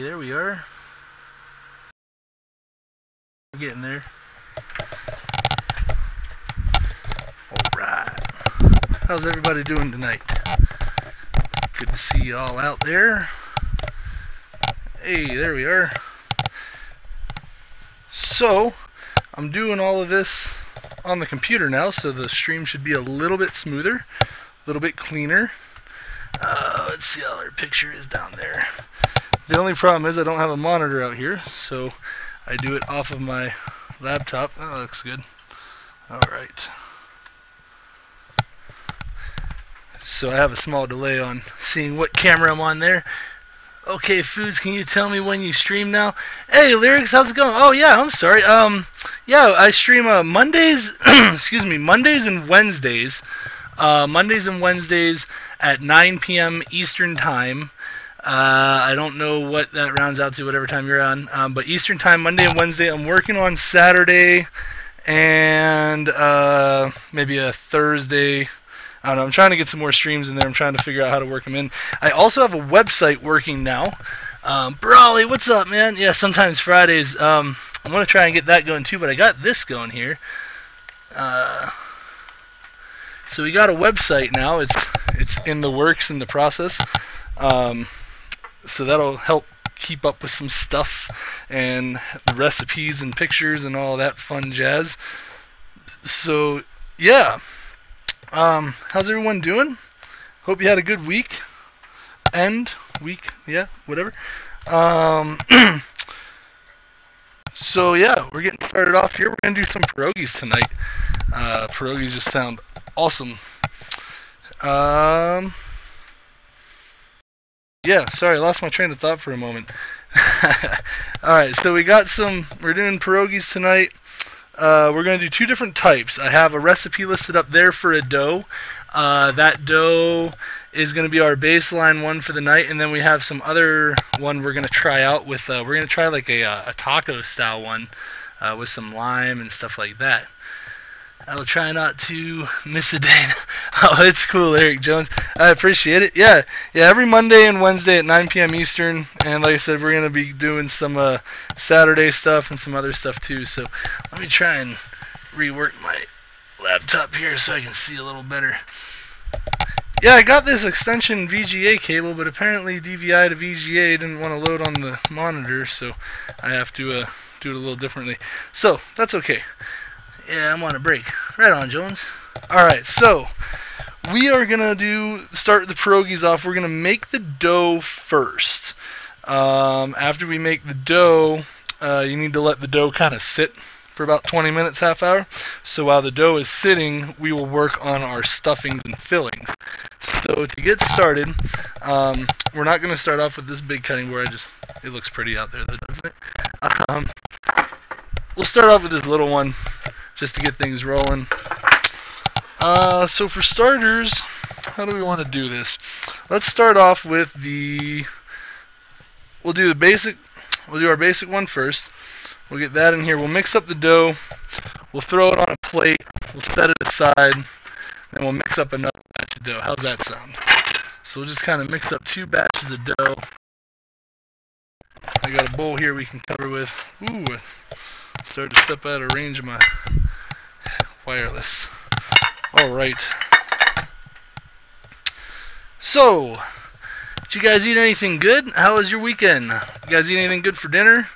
there we are. We're getting there. Alright. How's everybody doing tonight? Good to see you all out there. Hey, there we are. So, I'm doing all of this on the computer now, so the stream should be a little bit smoother, a little bit cleaner. Let's see how our picture is down there. The only problem is I don't have a monitor out here, so I do it off of my laptop. That looks good. Alright. So I have a small delay on seeing what camera I'm on there. Okay, Foods, can you tell me when you stream now? Hey, Lyrics, how's it going? Oh, yeah, I'm sorry. Yeah, I stream Mondays, excuse me, Mondays and Wednesdays. Mondays and Wednesdays at 9 p.m. Eastern Time. I don't know what that rounds out to, whatever time you're on. But Eastern Time, Monday and Wednesday. I'm working on Saturday and maybe a Thursday. I don't know. I'm trying to get some more streams in there. I'm trying to figure out how to work them in. I also have a website working now. Brawley, what's up, man? Yeah, sometimes Fridays. I'm going to try and get that going too, but I got this going here. So we got a website now. It's in the works, in the process. So that'll help keep up with some stuff and recipes and pictures and all that fun jazz. So, yeah. How's everyone doing? Hope you had a good week. Yeah, whatever. So yeah, we're getting started off here. We're gonna do some pierogies tonight. Pierogies just sound awesome. Yeah, sorry, I lost my train of thought for a moment. Alright, so we're doing pierogies tonight. We're going to do two different types. I have a recipe listed up there for a dough. That dough is going to be our baseline one for the night, and then we have some other one we're going to try out with, we're going to try like a taco style one with some lime and stuff like that. I'll try not to miss a day. Oh, it's cool, Eric Jones. I appreciate it. Yeah, every Monday and Wednesday at 9 p.m. Eastern. And like I said, we're going to be doing some Saturday stuff and some other stuff too. So let me try and rework my laptop here so I can see a little better. Yeah, I got this extension VGA cable, but apparently DVI to VGA didn't want to load on the monitor, so I have to do it a little differently. So that's okay. Yeah, I'm on a break. Right on, Jones. Alright, so we are going to start the pierogies off. We're going to make the dough first. After we make the dough, you need to let the dough kind of sit for about 20 minutes, half hour. So while the dough is sitting, we will work on our stuffings and fillings. So to get started, we're not going to start off with this big cutting board. It looks pretty out there, though, doesn't it? We'll start off with this little one, just to get things rolling. So for starters, how do we want to do this? Let's start off with we'll do our basic one first. We'll get that in here. We'll mix up the dough. We'll throw it on a plate. We'll set it aside. Then we'll mix up another batch of dough. How's that sound? So we'll just kind of mix up two batches of dough. I got a bowl here we can cover with. Ooh, started to step out of range of my wireless. Alright. So, did you guys eat anything good? How was your weekend? You guys eat anything good for dinner?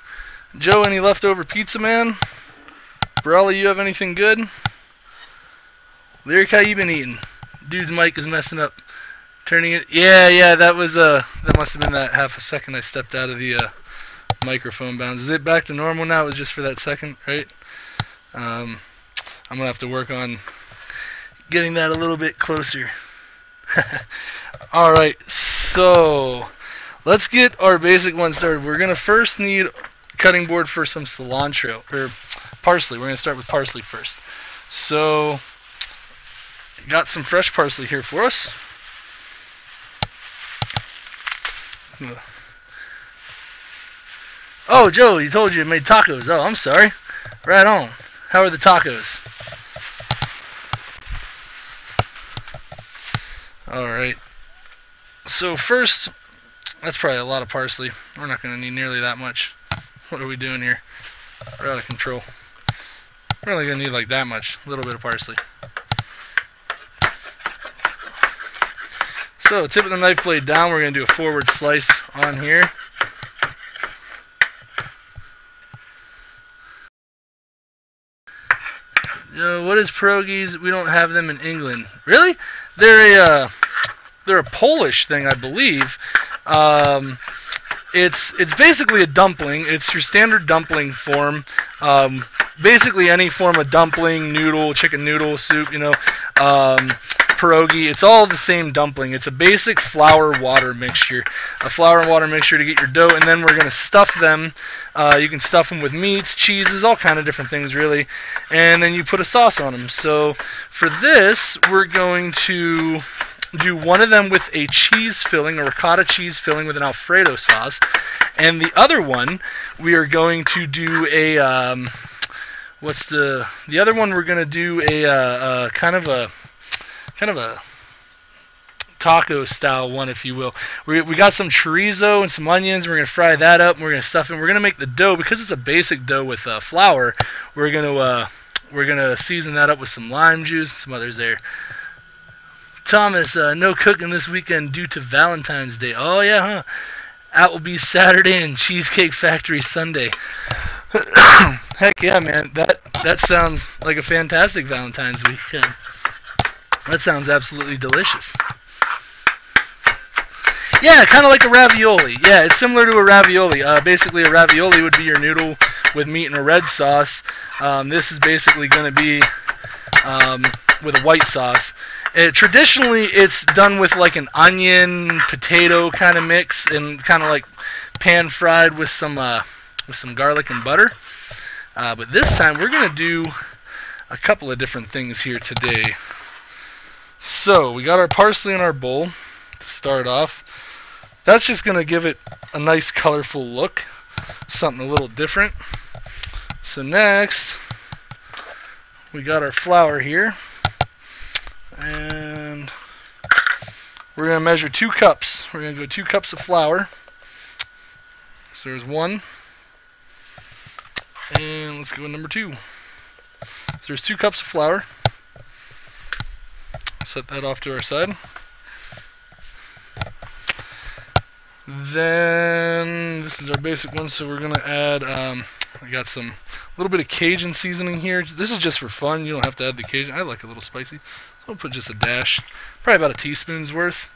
Joe, any leftover pizza, man? Brawley, you have anything good? Lyric, how you been eating? Dude's mic is messing up. Turning it. Yeah, that was that must have been that half a second I stepped out of the microphone bounds. Is it back to normal now? It was just for that second, right? I'm gonna have to work on getting that a little bit closer. Alright, so let's get our basic one started. We're gonna first need a cutting board for some cilantro, or parsley. We're gonna start with parsley first. So got some fresh parsley here for us. Oh, Joe, you told you made tacos. Oh, I'm sorry. Right on. How are the tacos? Alright. So first, That's probably a lot of parsley. We're not going to need nearly that much. What are we doing here? We're out of control. We're only going to need like that much. A little bit of parsley. So, tip of the knife blade down. We're going to do a forward slice on here. What is pierogies? We don't have them in England. Really? They're a Polish thing, I believe. It's basically a dumpling. It's your standard dumpling form. Basically any form of dumpling, noodle, chicken noodle soup, pierogi. It's all the same dumpling. It's a basic flour-water mixture. A flour and water mixture to get your dough, and then we're going to stuff them. You can stuff them with meats, cheeses, all kind of different things, really. And then you put a sauce on them. So for this, we're going to do one of them with a cheese filling, a ricotta cheese filling with an Alfredo sauce. And the other one, we are going to do a... the other one we're going to do a kind of a taco style one, if you will. We got some chorizo and some onions. We're going to fry that up and we're going to stuff it. We're going to make the dough, because it's a basic dough with flour. We're going to season that up with some lime juice and some others there. Thomas, no cooking this weekend due to Valentine's Day. Oh yeah, huh? Applebee's Saturday and Cheesecake Factory Sunday. Heck yeah, man. That sounds like a fantastic Valentine's weekend. That sounds absolutely delicious. Yeah, kind of like a ravioli. Yeah, it's similar to a ravioli. Basically, a ravioli would be your noodle with meat and a red sauce. This is basically going to be with a white sauce. Traditionally, it's done with like an onion, potato kind of mix, and kind of like pan fried with some garlic and butter. But this time, we're going to do a couple of different things here today. So, we got our parsley in our bowl to start off. That's just going to give it a nice colorful look, something a little different. So next, we got our flour here. And we're going to measure 2 cups. We're going to go 2 cups of flour. So there's 1. And let's go with number 2. So there's 2 cups of flour. Set that off to our side. Then this is our basic one, so we're going to add, I got a little bit of Cajun seasoning here. This is just for fun. You don't have to add the Cajun. I like it a little spicy. So I'll put just a dash, probably about a teaspoon's worth.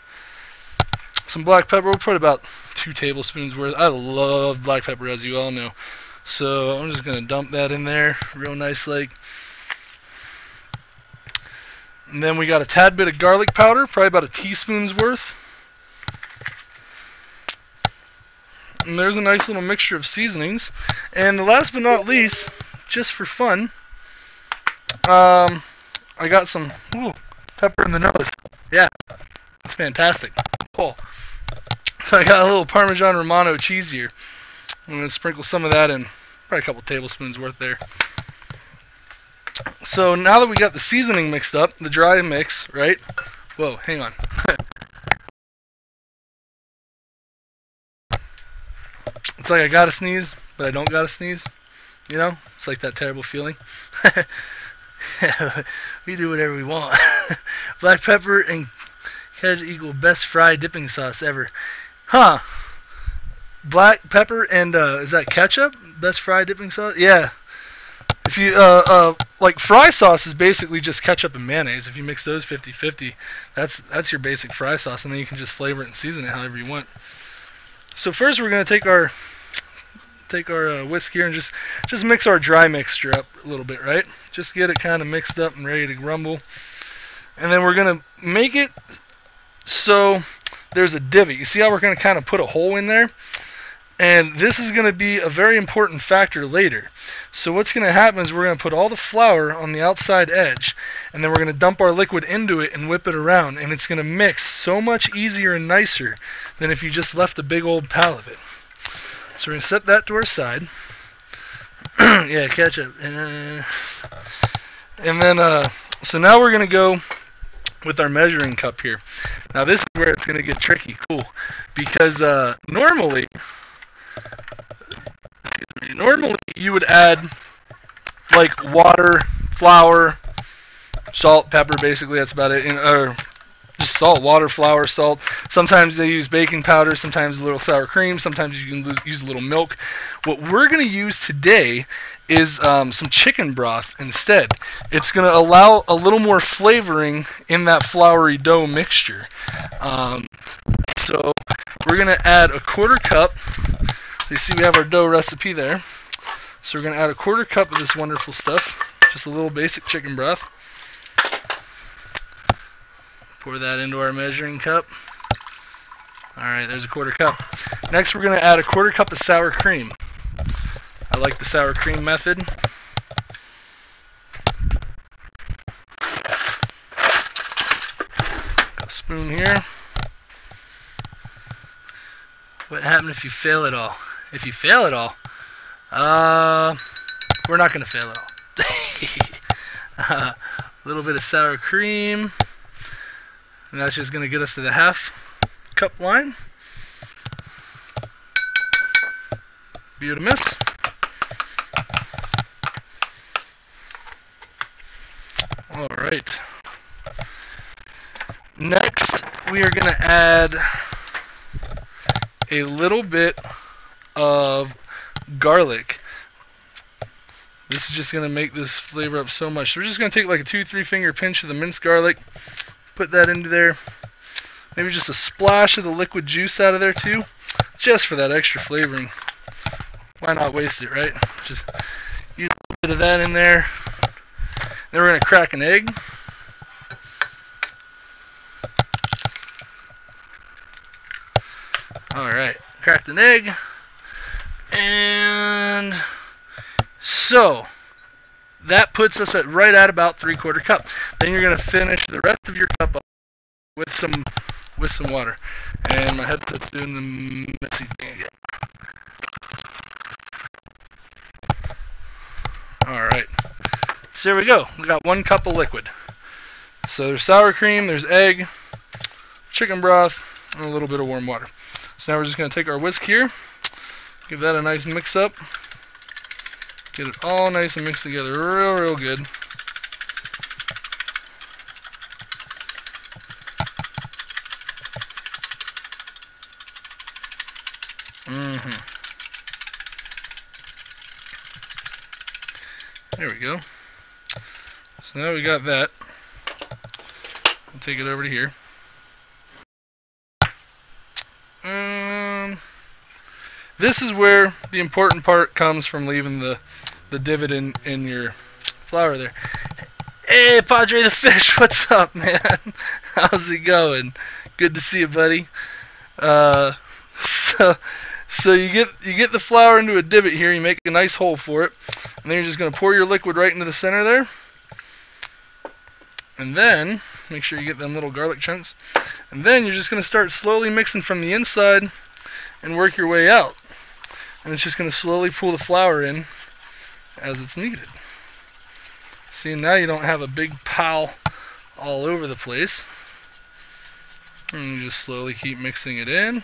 Some black pepper, we'll put about 2 tablespoons worth. I love black pepper, as you all know. So I'm just going to dump that in there real nice like. And then we got a tad bit of garlic powder, probably about a teaspoon's worth. And there's a nice little mixture of seasonings. And last but not least, just for fun, I got some pepper in the nose. Yeah, that's fantastic. Cool. So I got a little Parmesan Romano cheese here. I'm going to sprinkle some of that in, probably a couple tablespoons worth there. So now that we got the seasoning mixed up, the dry mix, right? Whoa, hang on. It's like I gotta sneeze, but I don't gotta sneeze. You know? It's like that terrible feeling. We do whatever we want. Black pepper and ketchup equal best fried dipping sauce ever. Huh. Black pepper and, is that ketchup? Best fried dipping sauce? Yeah. If you, like fry sauce is basically just ketchup and mayonnaise. If you mix those 50-50, that's your basic fry sauce, and then you can just flavor it and season it however you want. So first we're going to take our whisk here and just mix our dry mixture up a little bit, right? Just get it kind of mixed up and ready to rumble. And then we're going to make it so there's a divot. You see how we're going to kind of put a hole in there? And this is going to be a very important factor later. So what's going to happen is we're going to put all the flour on the outside edge, and then we're going to dump our liquid into it and whip it around, and it's going to mix so much easier and nicer than if you just left a big old pile of it. So we're going to set that to our side. Yeah, ketchup. And then, so now we're going to go with our measuring cup here. Now this is where it's going to get tricky, cool, because normally you would add like water, flour, salt, pepper, basically that's about it, or just salt, water, flour, salt. Sometimes they use baking powder, sometimes a little sour cream, sometimes you can use a little milk. What we're going to use today is some chicken broth instead. It's going to allow a little more flavoring in that floury dough mixture. So we're going to add a 1/4 cup. You see we have our dough recipe there. So we're going to add a 1/4 cup of this wonderful stuff, just a little basic chicken broth. Pour that into our measuring cup. Alright, there's a 1/4 cup. Next we're going to add a 1/4 cup of sour cream. I like the sour cream method. Got a spoon here. What happened if you fail it all? If you fail it all, we're not going to fail it all. A little bit of sour cream. And that's just going to get us to the 1/2 cup line. Beautiful miss. Alright. Next, we are going to add a little bit of garlic. This is just going to make this flavor up so much. So we're just going to take like a 2-3 finger pinch of the minced garlic, put that into there. Maybe just a splash of the liquid juice out of there too, just for that extra flavoring. Why not waste it, right? Just use a bit of that in there. Then we're going to crack an egg. Alright, cracked an egg. And so that puts us at right at about 3/4 cup. Then you're going to finish the rest of your cup up with some water. And my headset's doing the messy thing again. Alright. So there we go. We got 1 cup of liquid. So there's sour cream, there's egg, chicken broth, and a little bit of warm water. So now we're just going to take our whisk here, give that a nice mix up, get it all nice and mixed together real good. There we go. So now we got that. I'll take it over to here. This is where the important part comes from, leaving the divot in your flour there. Hey, Padre the Fish, what's up, man? How's it going? Good to see you, buddy. So you get the flour into a divot here. You make a nice hole for it, and then you're just going to pour your liquid right into the center there. And then make sure you get them little garlic chunks. And then you're just going to start slowly mixing from the inside and work your way out. And it's just going to slowly pull the flour in as it's needed. See, now you don't have a big pile all over the place. And you just slowly keep mixing it in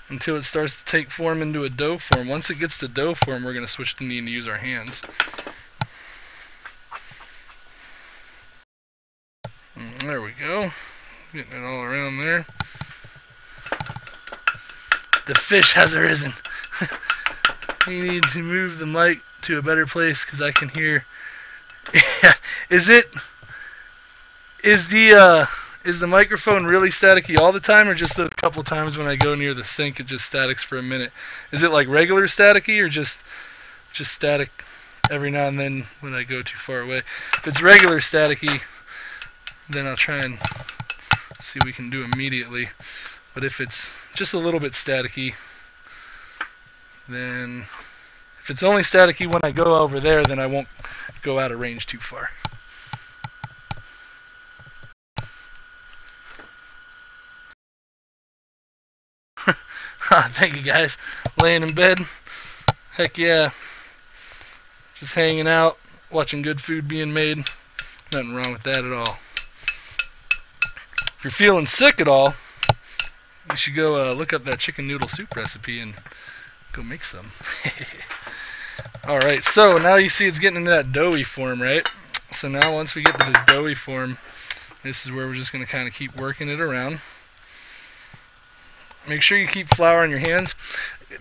until it starts to take form into a dough form. Once it gets to dough form, we're going to switch to needing to use our hands. And there we go. Getting it all around there. The fish has arisen. We need to move the mic to a better place because I can hear. Is the microphone really staticky all the time, or just a couple times when I go near the sink it just statics for a minute? Is it like regular staticky, or just static every now and then when I go too far away? If it's regular staticky, then I'll try and see what we can do immediately. But if it's just a little bit staticky, then if it's only staticky when I go over there, then I won't go out of range too far. Thank you guys. Laying in bed. Heck yeah. Just hanging out, watching good food being made. Nothing wrong with that at all. you're feeling sick at all, you should go look up that chicken noodle soup recipe and go make some. Alright, so now you see it's getting into that doughy form, right? So now once we get to this doughy form, this is where we're just going to kind of keep working it around. Make sure you keep flour in your hands.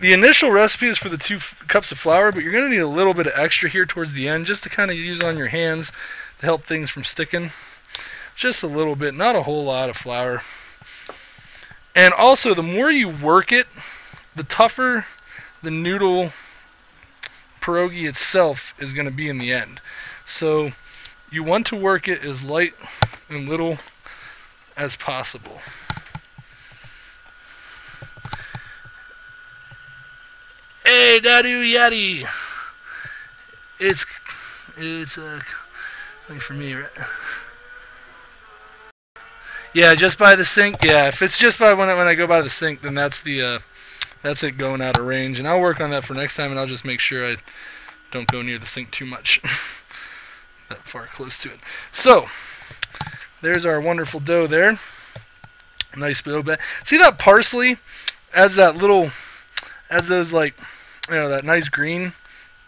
The initial recipe is for the 2 cups of flour, but you're going to need a little bit of extra here towards the end just to kind of use on your hands to help things from sticking. Just a little bit, not a whole lot of flour. And also, the more you work it, the tougher the noodle pierogi itself is going to be in the end. So you want to work it as light and little as possible. Hey, Dadu Yaddy! It's wait for me, right? Yeah, just by the sink. Yeah, if it's just by when I go by the sink, then that's it going out of range. And I'll work on that for next time, and I'll just make sure I don't go near the sink too much, that far close to it. So there's our wonderful dough there. Nice dough. See that parsley adds that little, adds those like, that nice green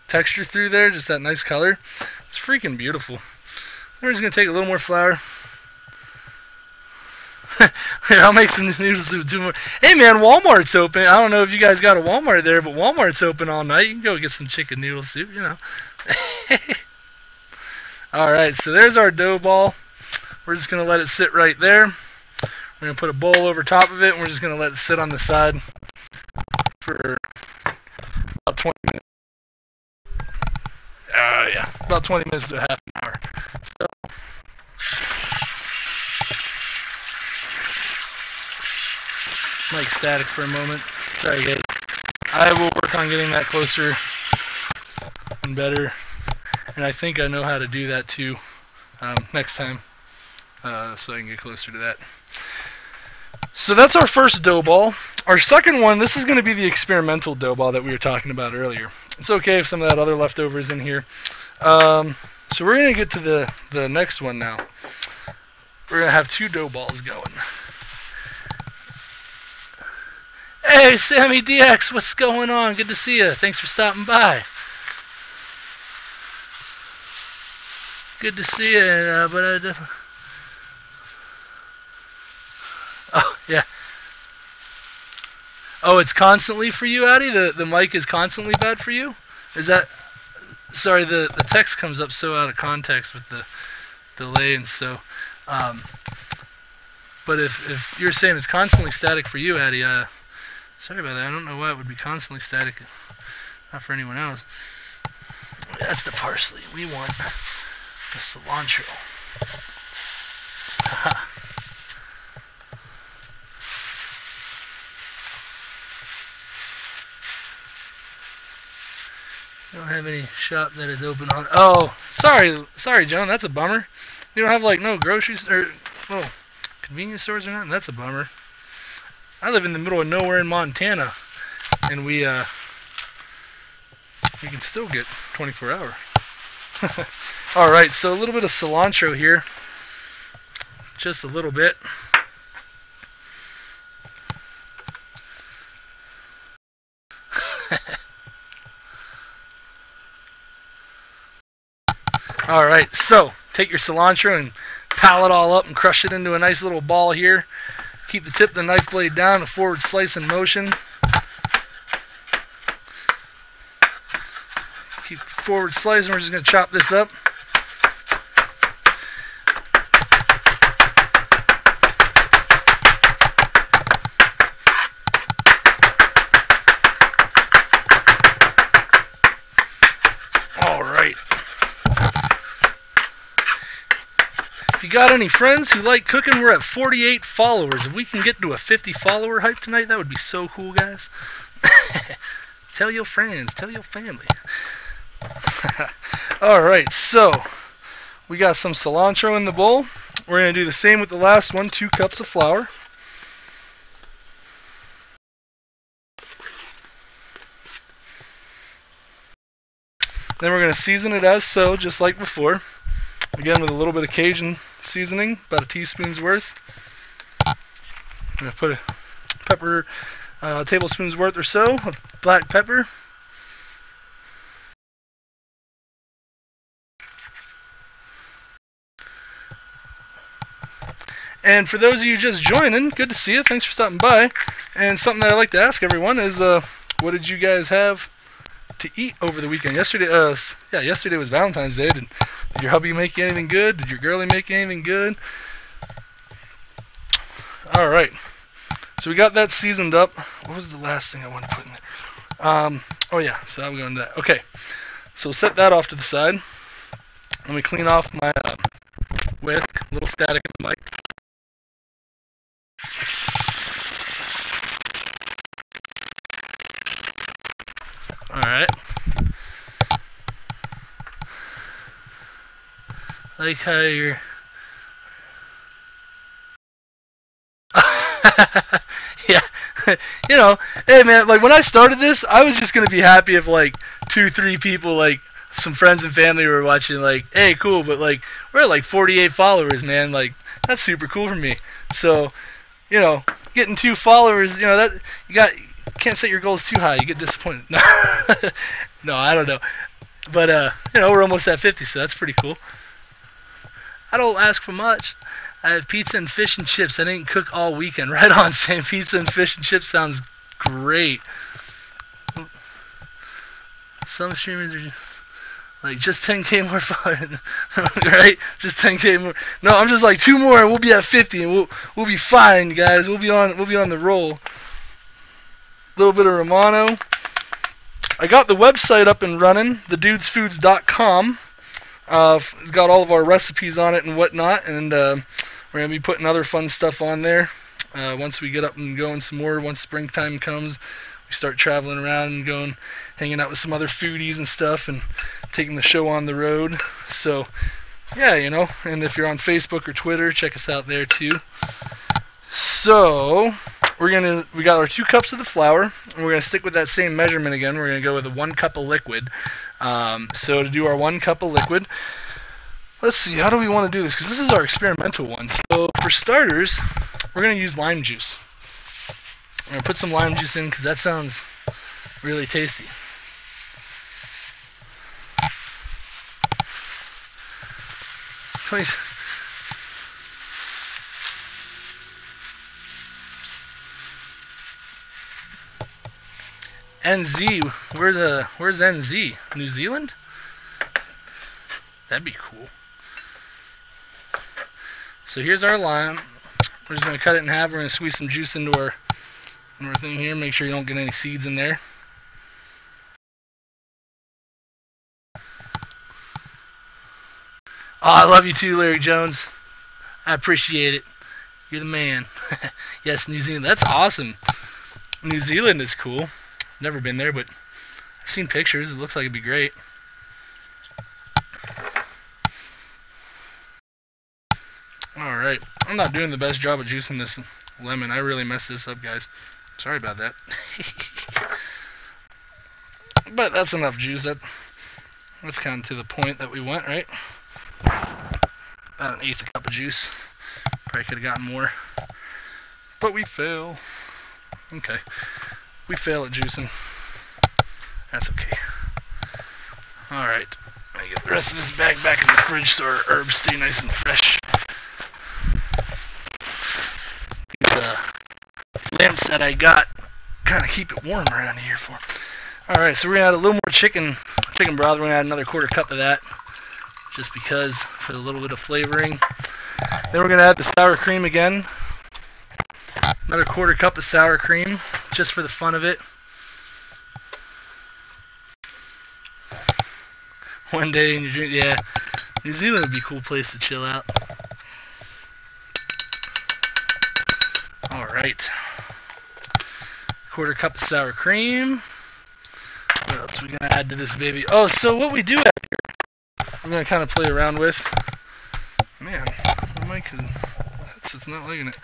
texture through there, just that nice color. It's freaking beautiful. We're just gonna take a little more flour. I'll make some noodle soup too more. Hey man, Walmart's open. I don't know if you guys got a Walmart there, but Walmart's open all night. You can go get some chicken noodle soup, Alright, so there's our dough ball. We're just going to let it sit right there. We're going to put a bowl over top of it, and we're just going to let it sit on the side for about 20 minutes. Yeah, about 20 minutes to half an hour. Mic static for a moment. Sorry guys. I will work on getting that closer and better. And I think I know how to do that too next time. So I can get closer to that. So that's our first dough ball. Our second one, this is going to be the experimental dough ball that we were talking about earlier. It's okay if some of that other leftover is in here. So we're going to get to the next one now. We're going to have 2 dough balls going. Hey, Sammy DX, what's going on? Good to see you. Thanks for stopping by. Good to see you. Oh, yeah. Oh, it's constantly for you, Addy? The mic is constantly bad for you? Is that... Sorry, the text comes up so out of context with the delay and so... but if you're saying it's constantly static for you, Addy, sorry about that. I don't know why it would be constantly static. Not for anyone else. That's the parsley. We want the cilantro. Haha. Don't have any shop that is open on... Oh, sorry, Joan. That's a bummer. You don't have, like, no groceries or convenience stores or nothing? That's a bummer. I live in the middle of nowhere in Montana, and we can still get 24 hour. Alright, so a little bit of cilantro here. Just a little bit. Alright, so take your cilantro and pile it all up and crush it into a nice little ball here. Keep the tip of the knife blade down, a forward slice in motion. Keep forward slice, and we're just going to chop this up. If you got any friends who like cooking, we're at 48 followers. If we can get to a 50 follower hype tonight, that would be so cool, guys. Tell your friends, tell your family. Alright, so we got some cilantro in the bowl. We're going to do the same with the last one, 2 cups of flour. Then we're going to season it as so, just like before. Again, with a little bit of Cajun seasoning, about a teaspoon's worth. I'm going to put a pepper, tablespoon's worth or so of black pepper. And for those of you just joining, good to see you. Thanks for stopping by. And something that I like to ask everyone is, what did you guys have to eat over the weekend? Yesterday was Valentine's Day. Did your hubby make you anything good? Did your girlie make you anything good? All right. So we got that seasoned up. What was the last thing I wanted to put in there? Oh yeah, so I'm going to that. Okay. So set that off to the side. Let me clean off my whisk. A little static in the mic. Alright. Like how you're... yeah. You know, hey man, like when I started this, I was just going to be happy if like 2-3 people, like some friends and family were watching, like, hey, cool, but like we're at like 48 followers, man. Like that's super cool for me. So, you know, getting 2 followers, you know, that you can't set your goals too high. You get disappointed. No, I don't know. But you know, we're almost at 50, so that's pretty cool. I don't ask for much. I have pizza and fish and chips. I didn't cook all weekend. Right on, Sam. Pizza and fish and chips sounds great. Some streamers are like, just 10K more fun. Right? Just 10K more. No, I'm just like 2 more and we'll be at 50 and we'll be fine, guys. We'll be on the roll. A little bit of Romano. I got the website up and running, thedudesfoods.com. It's got all of our recipes on it and whatnot, and we're going to be putting other fun stuff on there once we get up and going some more. Once springtime comes, we start traveling around and going, hanging out with some other foodies and stuff, and taking the show on the road. So, yeah, you know, and if you're on Facebook or Twitter, check us out there too. So, we got our 2 cups of the flour, and we're going to stick with that same measurement again. We're going to go with a 1 cup of liquid. So to do our 1 cup of liquid, let's see, how do we want to do this? Because this is our experimental one. So for starters, we're going to use lime juice. I'm going to put some lime juice in because that sounds really tasty. NZ, where's NZ? New Zealand? That'd be cool. So here's our lime. We're just going to cut it in half. We're going to squeeze some juice into our thing here. Make sure you don't get any seeds in there. Oh, I love you too, Larry Jones. I appreciate it. You're the man. Yes, New Zealand. That's awesome. New Zealand is cool. Never been there, but I've seen pictures. It looks like it'd be great. Alright. I'm not doing the best job of juicing this lemon. I really messed this up, guys. Sorry about that. But that's enough juice. That's kind of to the point that we went, right? About 1/8 cup of juice. Probably could have gotten more. But we fail. Okay. We fail at juicing. That's okay. Alright. I get the rest of this bag back in the fridge so our herbs stay nice and fresh. These lamps that I got kind of keep it warm around here for. Alright, so we're going to add a little more chicken broth. We're going to add another 1/4 cup of that. Just because, for a little bit of flavoring. Then we're going to add the sour cream again. Another 1/4 cup of sour cream, just for the fun of it. One day in your drink, yeah. New Zealand would be a cool place to chill out. Alright. 1/4 cup of sour cream. What else are we going to add to this baby? Oh, so what we do add here, I'm going to kind of play around with. Man, the mic is, it's not liking it.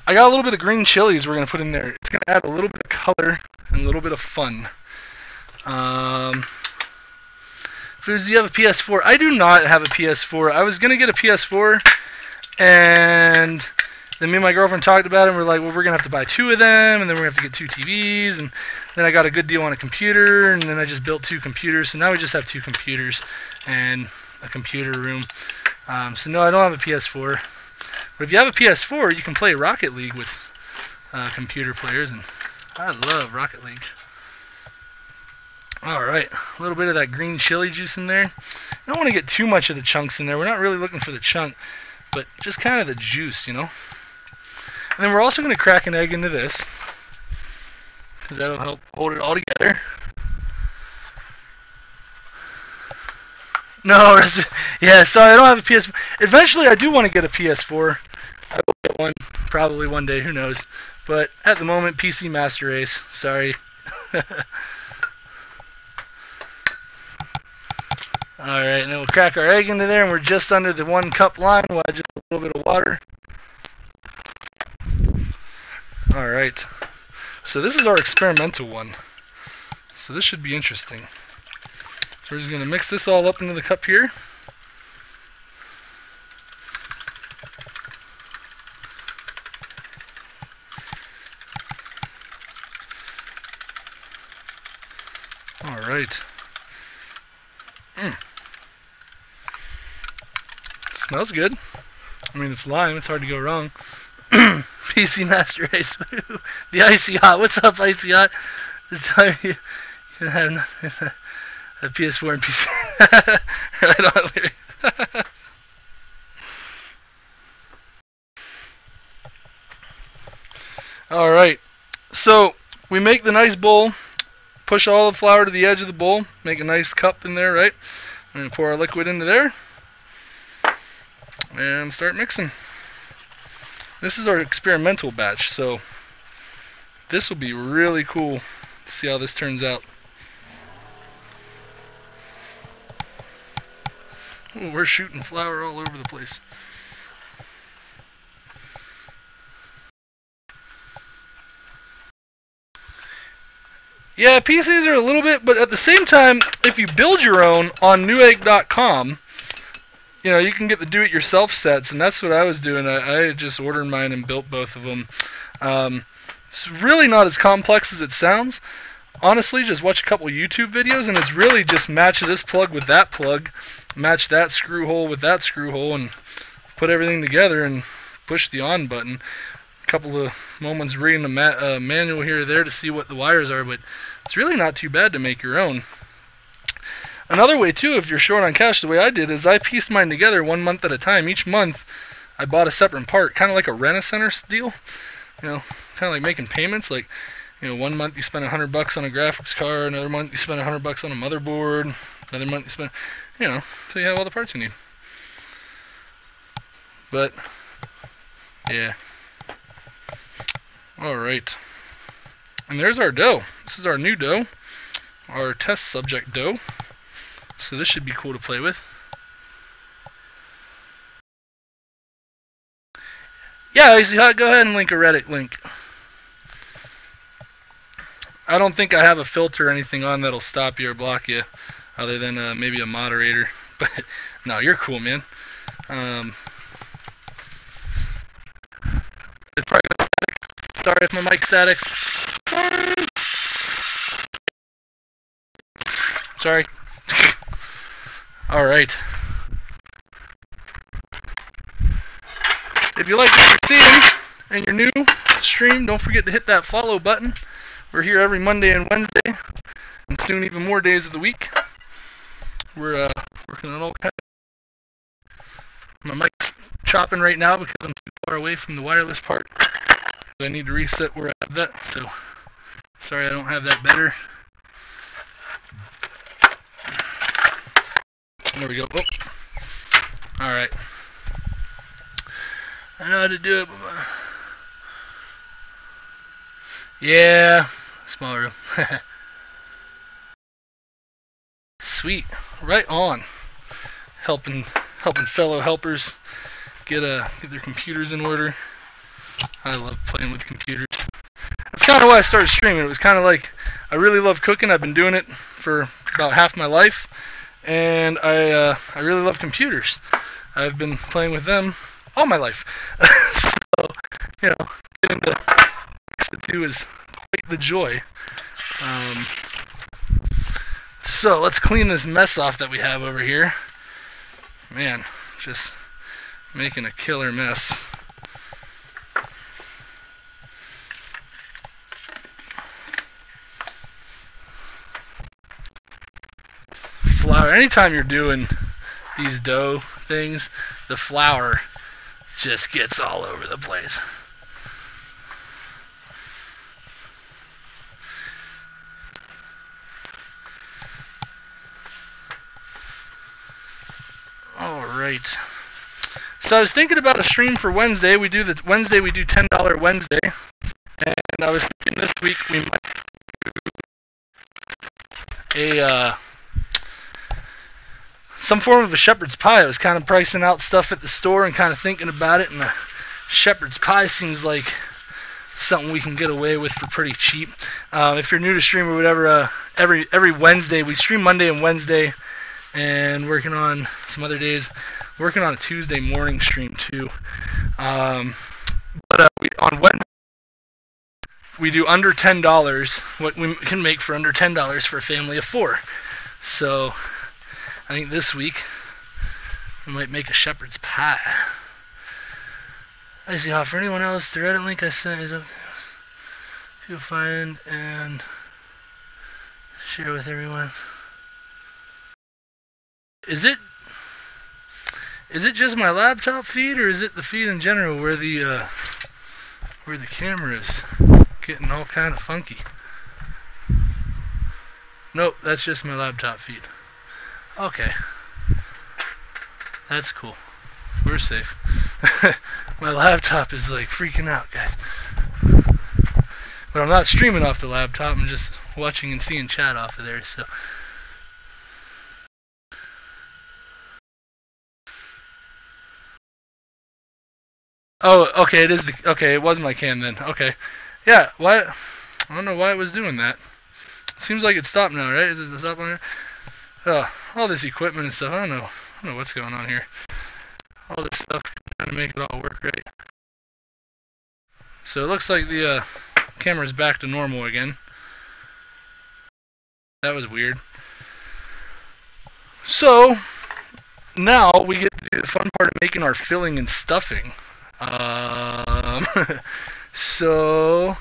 I got a little bit of green chilies we're going to put in there. It's going to add a little bit of color and a little bit of fun. Foods, do you have a PS4? I do not have a PS4. I was going to get a PS4, and Then me and my girlfriend talked about it, and we're like, well, we're going to have to buy 2 of them, and then we're going to have to get 2 TVs, and then I got a good deal on a computer, and then I just built 2 computers, so now we just have 2 computers and a computer room. So no, I don't have a PS4. But if you have a PS4, you can play Rocket League with computer players, and I love Rocket League. Alright, a little bit of that green chili juice in there. You don't want to get too much of the chunks in there. We're not really looking for the chunk, but just kind of the juice, you know. And then we're also going to crack an egg into this, because that'll help hold it all together. No, yeah, sorry, I don't have a PS4. Eventually, I do want to get a PS4. I will get one, probably one day, who knows. But at the moment, PC Master Race, sorry. Alright, and then we'll crack our egg into there, and we're just under the 1 cup line. We'll add just a little bit of water. Alright, so this is our experimental one. So this should be interesting. So we're just going to mix this all up into the cup here. Alright. Smells good. I mean, it's lime. It's hard to go wrong. PC Master Race. The Icy Hot. What's up, Icy Hot? This time you have a PS4 and PC. Right on. Alright. So, we make the nice bowl. Push all the flour to the edge of the bowl. Make a nice cup in there, right? And pour our liquid into there. And start mixing. This is our experimental batch, so this will be really cool to see how this turns out. Ooh, we're shooting flour all over the place. Yeah, PCs are a little bit, but at the same time, if you build your own on newegg.com, you know, you can get the do-it-yourself sets, and that's what I was doing. I just ordered mine and built both of them. It's really not as complex as it sounds. Honestly, just watch a couple YouTube videos, and it's really just match this plug with that plug, match that screw hole with that screw hole, and put everything together and push the on button. A couple of moments reading the manual here or there to see what the wires are, but it's really not too bad to make your own. Another way, too, if you're short on cash, the way I did is I pieced mine together 1 month at a time. Each month, I bought a separate part, kind of like a Rent-A-Center deal. You know, kind of like making payments. Like, you know, 1 month you spend $100 on a graphics card, another month you spend $100 on a motherboard, another month you spend, you know, so you have all the parts you need. But, yeah. Alright. And there's our dough. This is our new dough, our test subject dough. So this should be cool to play with. Yeah, Icy Hot, go ahead and link a Reddit link. I don't think I have a filter or anything on that'll stop you or block you, other than maybe a moderator. But no, you're cool, man. It's probably static. Sorry if my mic statics. Sorry. Alright. If you like what you're seeing and you're new to the stream, don't forget to hit that follow button. We're here every Monday and Wednesday, and soon even more days of the week. We're working on all kinds. My mic's chopping right now because I'm too far away from the wireless part. I need to reset where I have that, so sorry I don't have that better. There we go. Oh. Alright. I know how to do it, but yeah, small room. Sweet. Right on. Helping fellow helpers get their computers in order. I love playing with computers. That's kind of why I started streaming. It was kind of like I really love cooking. I've been doing it for about half my life. And I really love computers. I've been playing with them all my life. you know, getting to do is quite the joy. So let's clean this mess off that we have over here. Man, just making a killer mess. Flour. Anytime you're doing these dough things, the flour just gets all over the place. Alright. So I was thinking about a stream for Wednesday. We do $10 Wednesday. And I was thinking this week we might do some form of a shepherd's pie. I was kind of pricing out stuff at the store and kind of thinking about it, and a shepherd's pie seems like something we can get away with for pretty cheap. If you're new to stream or whatever, every Wednesday, we stream Monday and Wednesday, and working on some other days, working on a Tuesday morning stream too. On Wednesday, we do under $10, what we can make for under $10 for a family of 4. So I think this week we might make a shepherd's pie. I see how for anyone else, the Reddit link I sent is up. You'll find and share with everyone. Is it just my laptop feed, or is it the feed in general where the camera is getting all kind of funky? Nope, that's just my laptop feed. Okay. That's cool. We're safe. My laptop is like freaking out, guys. But I'm not streaming off the laptop, I'm just watching and seeing chat off of there, so. Oh, okay, it was my cam then. Okay. Yeah, what? I don't know why it was doing that. Seems like it stopped now, right? Is it stop on here? All this equipment and stuff. I don't know what's going on here. All this stuff trying to make it all work right. So it looks like the camera's back to normal again. That was weird. So now we get to do the fun part of making our filling and stuffing. So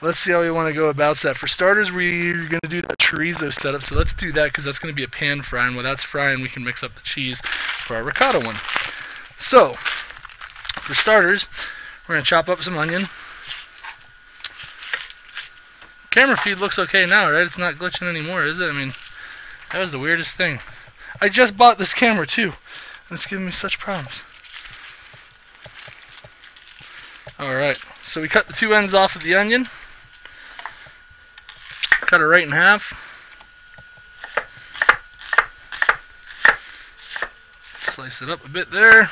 let's see how we want to go about that. For starters, we're going to do that chorizo setup, so let's do that because that's going to be a pan fry, and while that's frying, we can mix up the cheese for our ricotta one. So, for starters, we're going to chop up some onion. Camera feed looks okay now, right? It's not glitching anymore, is it? I mean, that was the weirdest thing. I just bought this camera, too, and it's giving me such problems. Alright, so we cut the 2 ends off of the onion. Cut it right in half. Slice it up a bit there.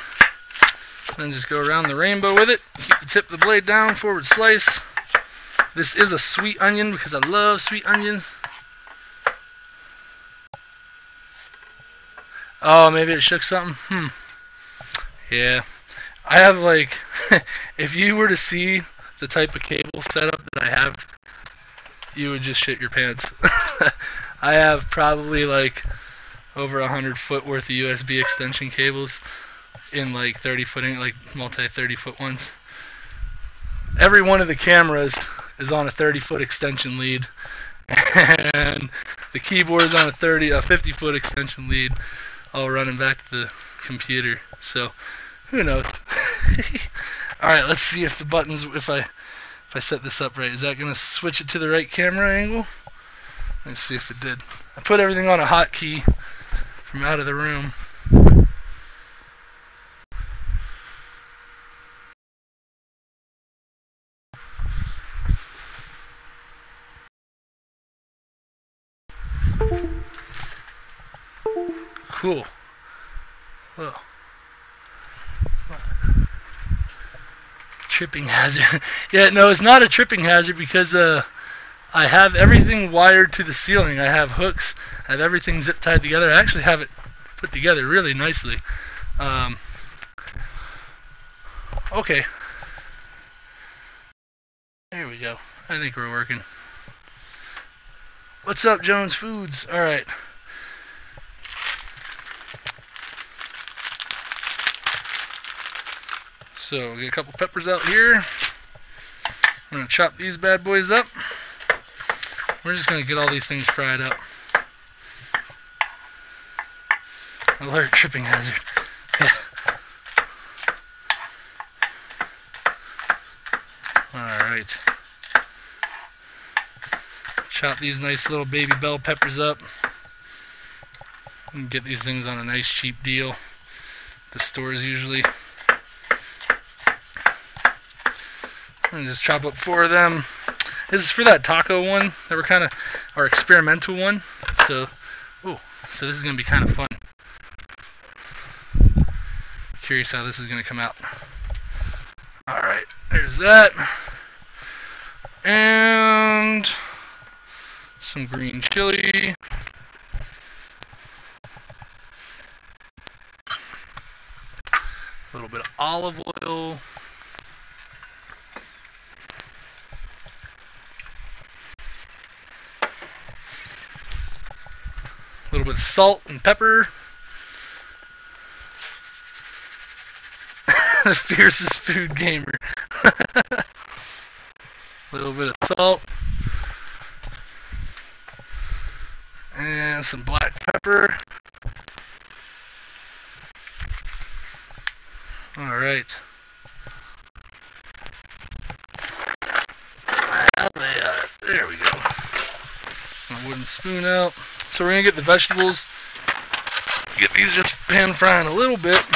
Then just go around the rainbow with it. Keep the tip of the blade down, forward slice. This is a sweet onion because I love sweet onions. Oh, maybe it shook something? Yeah. I have like, if you were to see the type of cable setup that I have, you would just shit your pants. I have probably like over 100 foot worth of USB extension cables in like 30-foot, like multi-30-foot ones. Every one of the cameras is on a 30-foot extension lead, and the keyboard is on a 50-foot extension lead, all running back to the computer. So who knows? All right, let's see if the buttons, if I set this up right, is that going to switch it to the right camera angle? Let's see if it did. I put everything on a hotkey from out of the room. Cool. Oh. Tripping hazard. Yeah, no, it's not a tripping hazard because I have everything wired to the ceiling. I have hooks. I have everything zip tied together. I actually have it put together really nicely. Okay. we go. I think we're working. What's up, Jones Foods? All right. So we'll get a couple peppers out here. I'm going to chop these bad boys up. We're just going to get all these things fried up. Alert, tripping hazard. Yeah. Alright. Chop these nice little baby bell peppers up. And get these things on a nice cheap deal at the stores usually. And just chop up 4 of them. This is for that taco one that we're kind of our experimental one. So this is gonna be kind of fun. Curious how this is gonna come out. All right, there's that, and some green chili. A little bit of olive oil. A little bit of salt and pepper. The fiercest food gamer. A little bit of salt. And some black pepper. Alright. There we go. My wooden spoon out. So we're going to get the vegetables. Get these just pan frying a little bit.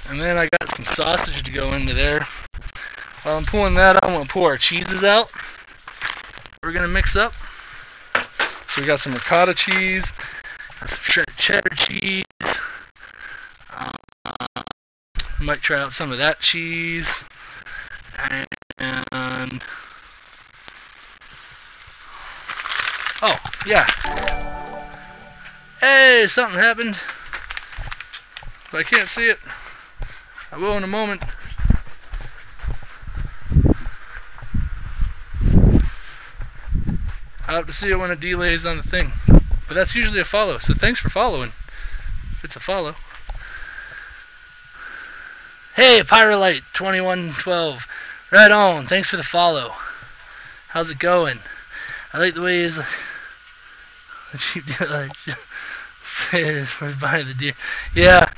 And then I got some sausage to go into there. While I'm pulling that out, I'm going to pull our cheeses out. We're going to mix up. So we got some ricotta cheese, got some shredded cheddar cheese. Might try out some of that cheese. And oh, yeah. Hey, something happened. But I can't see it. I will in a moment. I'll have to see it when it delays on the thing. But that's usually a follow, so thanks for following. If it's a follow. Hey, Pyrolite 2112. Right on. Thanks for the follow. How's it going? I like the way he's like, the cheap deal says we're buying the deer. Yeah.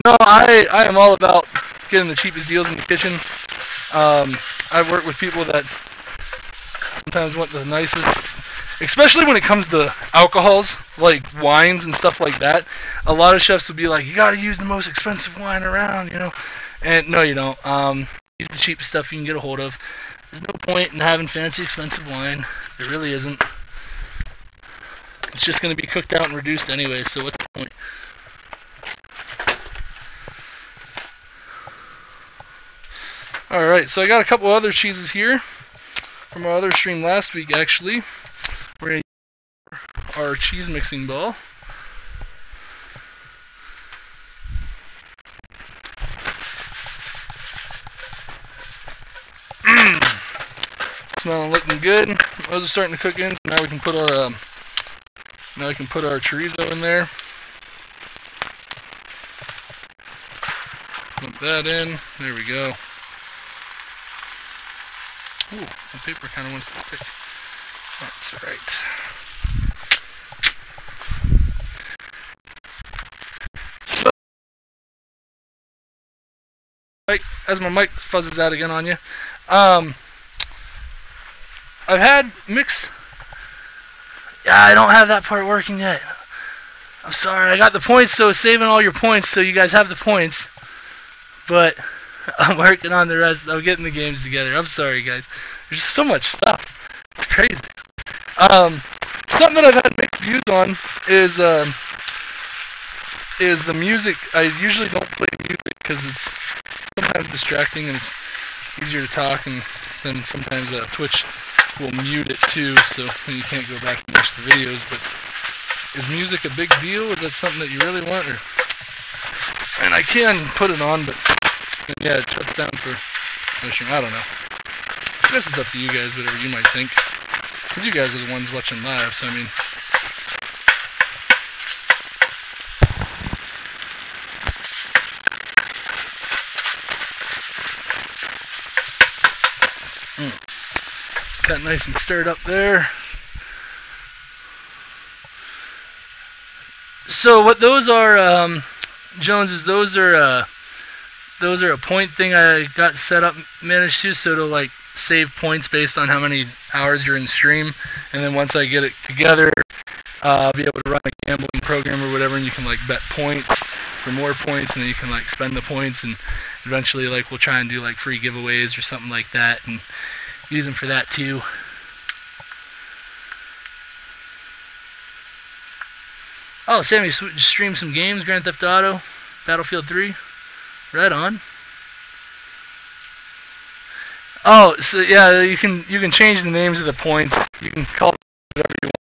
No, I am all about getting the cheapest deals in the kitchen. I work with people that sometimes want the nicest, especially when it comes to alcohols, like wines and stuff like that. A lot of chefs will be like, you gotta use the most expensive wine around, you know. And no, you don't. Use the cheapest stuff you can get a hold of. There's no point in having fancy, expensive wine. There really isn't. It's just going to be cooked out and reduced anyway, so what's the point? Alright, so I got a couple other cheeses here from our other stream last week, actually. We're going to use our cheese mixing ball. Smelling, looking good. Those are starting to cook in. Now we can put our chorizo in there. Put that in. There we go. Ooh, the paper kind of wants to stick. That's right. So, as my mic fuzzes out again on you, I've had mixed. Yeah, I don't have that part working yet. I'm sorry. I got the points, so saving all your points so you guys have the points. But I'm working on the rest. I'm getting the games together. I'm sorry, guys. There's just so much stuff. It's crazy. Something that I've had mixed views on is the music. I usually don't play music because it's sometimes distracting and it's easier to talk, and then sometimes Twitch will mute it too, so you can't go back and watch the videos. But is music a big deal? Is that something that you really want? And I can put it on, but yeah, it shuts down for. I don't know. This is up to you guys, whatever you might think. Because you guys are the ones watching live, so I mean. Got nice and stirred up there. So what those are, Jones, is those are a point thing I got set up, managed to, so it'll like save points based on how many hours you're in stream, and then once I get it together, I'll be able to run a gambling program or whatever, and you can like bet points for more points, and then you can like spend the points, and eventually like we'll try and do like free giveaways or something like that, and use them for that too. Oh, Sammy streamed some games, Grand Theft Auto, Battlefield 3. Right on. Oh, so yeah, you can change the names of the points. You can call it whatever you want.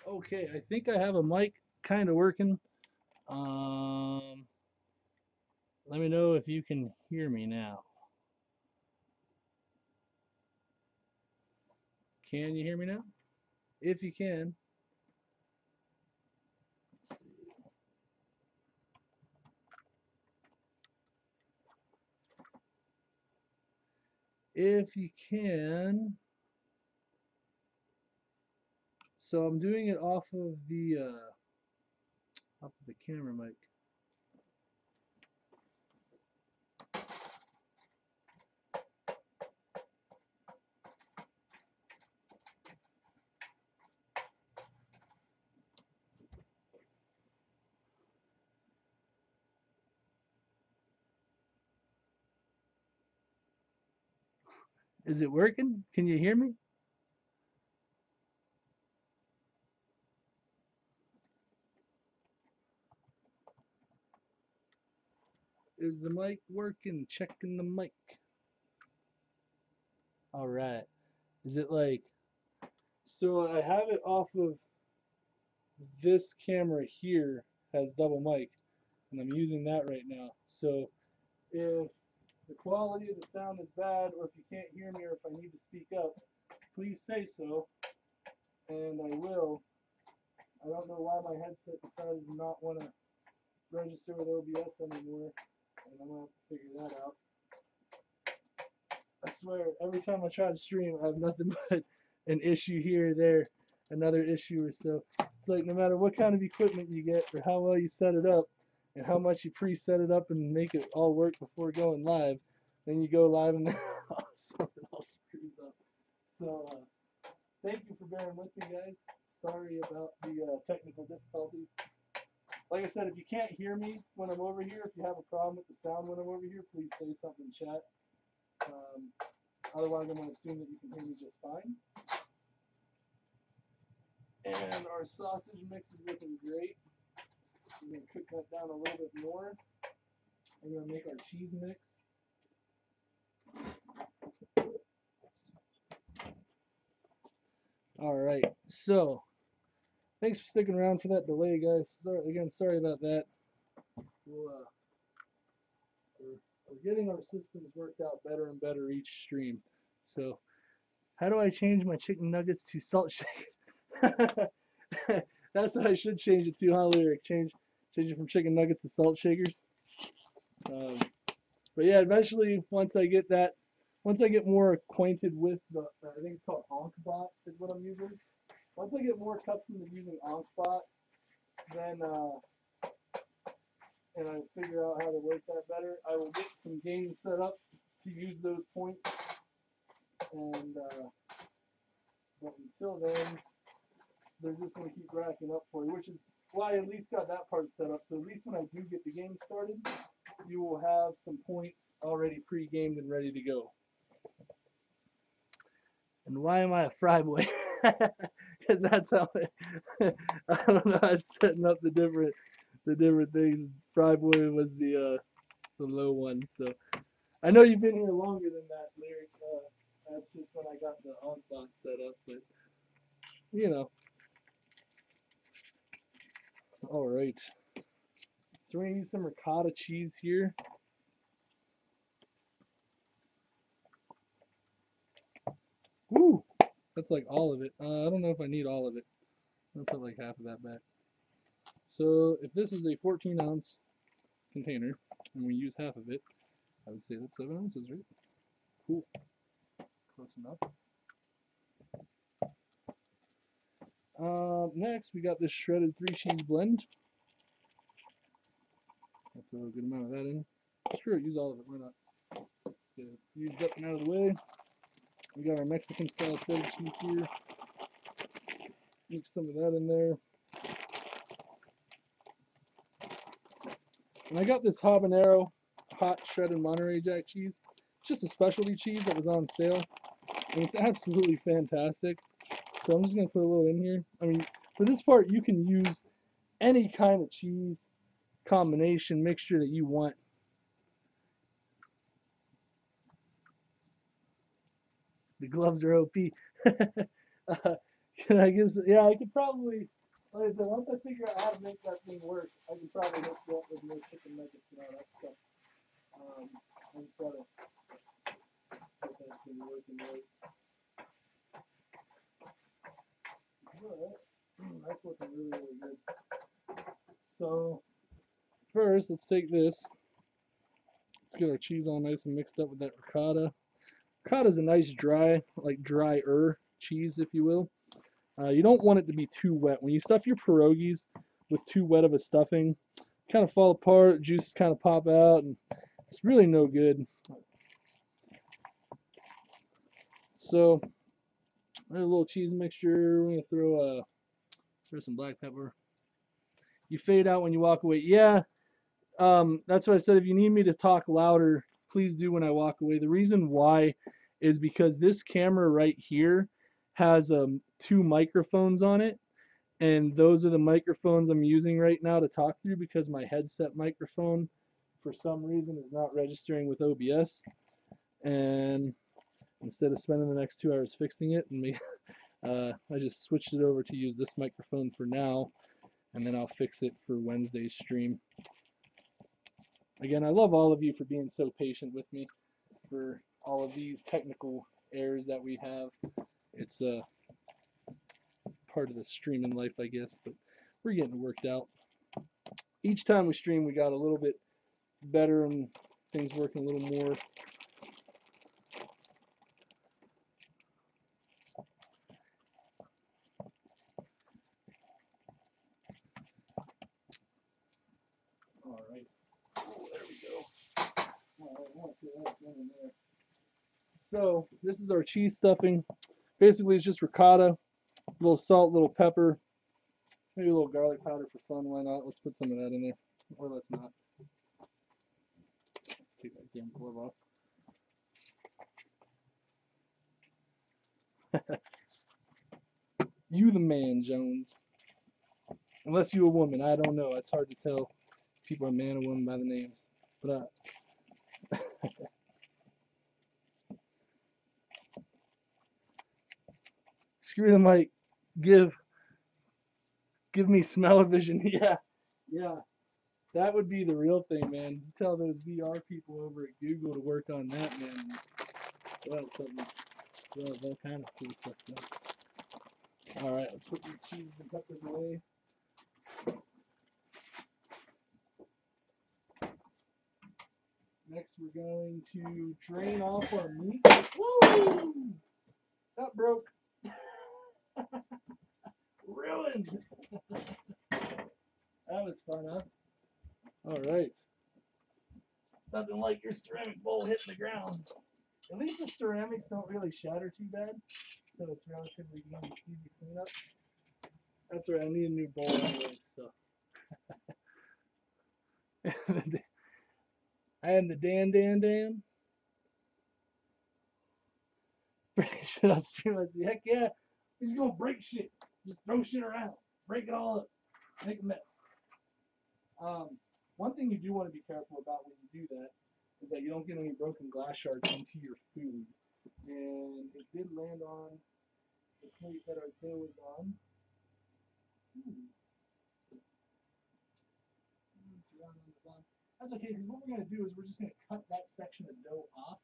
Okay, I think I have a mic kind of working. Let me know if you can hear me now. Can you hear me now? If you can. Let's see. If you can. So I'm doing it off of the camera mic. Is it working? Can you hear me? Is the mic working? Checking the mic. All right. Is it like So I have it off of this camera here, has double mic, and I'm using that right now. So if the quality of the sound is bad, or if you can't hear me, or if I need to speak up, please say so, and I will. I don't know why my headset decided to not want to register with OBS anymore, and I'm going to have to figure that out. I swear, every time I try to stream, I have nothing but an issue here or there, another issue or so. It's like no matter what kind of equipment you get, or how well you set it up, and how much you pre-set it up and make it all work before going live, then you go live and something else screws up. So, thank you for bearing with me, guys. Sorry about the technical difficulties. Like I said, if you can't hear me when I'm over here, if you have a problem with the sound when I'm over here, please say something in chat. Otherwise, I'm going to assume that you can hear me just fine. And our sausage mix is looking great. I'm going to cook that down a little bit more. I'm going to make our cheese mix. All right, so thanks for sticking around for that delay, guys. Sorry about that. We're getting our systems worked out better and better each stream. So, how do I change my chicken nuggets to salt shakers? That's what I should change it to, huh, Lyric? Change it from chicken nuggets to salt shakers. But yeah, eventually, once I get more acquainted with I think it's called AnkBot is what I'm using. Once I get more accustomed to using AnkBot, then and I figure out how to work that better, I will get some games set up to use those points. And but until then, they're just going to keep racking up for you, which is why I at least got that part set up. So at least when I do get the game started, you will have some points already pre-gamed and ready to go. And why am I a fry boy? Because that's how I don't know. I was setting up the different things. Fry boy was the low one. So I know you've been here longer than that, Lyric. That's just when I got the on set up, but you know. All right. So we're gonna use some ricotta cheese here. Woo! That's like all of it. I don't know if I need all of it. I'm gonna put like half of that back. So if this is a 14-ounce container and we use half of it, I would say that's 7 ounces, right? Cool. Close enough. Next, we got this shredded 3-cheese blend. I'll throw a good amount of that in. Sure, use all of it. Why not? Get it used up and out of the way. We got our Mexican style shredded cheese here. Mix some of that in there. And I got this habanero hot shredded Monterey Jack cheese. It's just a specialty cheese that was on sale. And it's absolutely fantastic. So I'm just going to put a little in here. I mean, for this part, you can use any kind of cheese combination mixture that you want. The gloves are OP. I guess, yeah, I could probably, like I said, once I figure out how to make that thing work, I can probably hook you up with more chicken nuggets and all that stuff. I just gotta get that thing working right. But that's looking really, really good. So first, let's take this. Let's get our cheese all nice and mixed up with that ricotta. Ricotta is a nice dry, like drier cheese, if you will. You don't want it to be too wet. When you stuff your pierogies with too wet of a stuffing, kind of fall apart, juices kind of pop out, and it's really no good. So, a little cheese mixture. We're gonna throw some black pepper. You fade out when you walk away. Yeah, that's what I said. If you need me to talk louder, please do when I walk away. The reason why is because this camera right here has 2 microphones on it, and those are the microphones I'm using right now to talk through because my headset microphone for some reason is not registering with OBS. And instead of spending the next 2 hours fixing it and I just switched it over to use this microphone for now, and then I'll fix it for Wednesday's stream. Again, I love all of you for being so patient with me for all of these technical errors that we have. It's part of the streaming life, I guess, but we're getting it worked out. Each time we stream, we got a little bit better and things working a little more. All right. Oh, there we go. All right, I want to get that done in there. So this is our cheese stuffing. Basically, it's just ricotta, a little salt, a little pepper, maybe a little garlic powder for fun. Why not? Let's put some of that in there, or let's not. Take that damn glove off. You the man, Jones. Unless you a woman, I don't know. It's hard to tell if people are man or woman by the names. But screw the mic. Give me smell-o-vision. Yeah. That would be the real thing, man. You tell those VR people over at Google to work on that, man. Well, something. Well, all kind of cool stuff done. All right, let's put these cheeses and peppers away. Next, we're going to drain off our meat. Woo! That broke. Ruined. That was fun, huh? All right. Nothing like your ceramic bowl hitting the ground. At least the ceramics don't really shatter too bad, so it's relatively easy cleanup. That's right, I need a new bowl anyway, so. And the Dan. Break shit on stream. I say, heck yeah, he's gonna break shit. Just throw shit around, break it all up, make a mess. One thing you do want to be careful about when you do that is that you don't get any broken glass shards into your food. And it did land on the plate that our dough was on. That's okay, because what we're going to do is we're just going to cut that section of dough off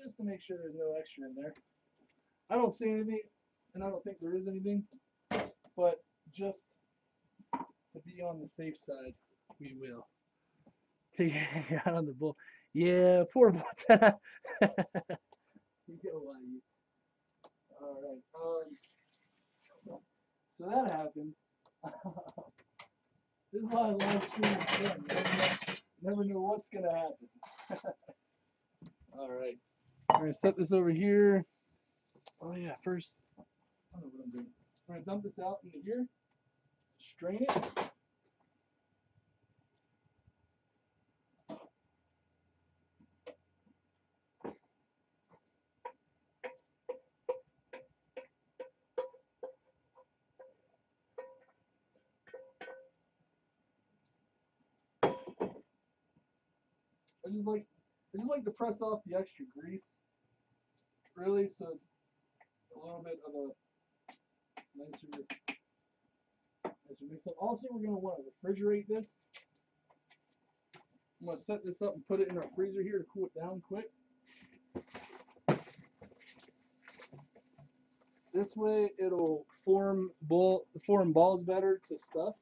just to make sure there's no extra in there. I don't see anything, and I don't think there is anything, but just to be on the safe side, we will. Take your out on the bowl. Yeah, poor Montana. You go, you. All right. So that happened. This is why live stream is fun. Never know what's gonna happen. All right. We're gonna set this over here. Oh yeah, first. I don't know what I'm doing. We're gonna dump this out into here. Strain it. I just like to press off the extra grease, really, so it's a little bit of a nicer mix up. Also, we're gonna want to refrigerate this. I'm gonna set this up and put it in our freezer here to cool it down quick. This way, it'll form balls better to stuff.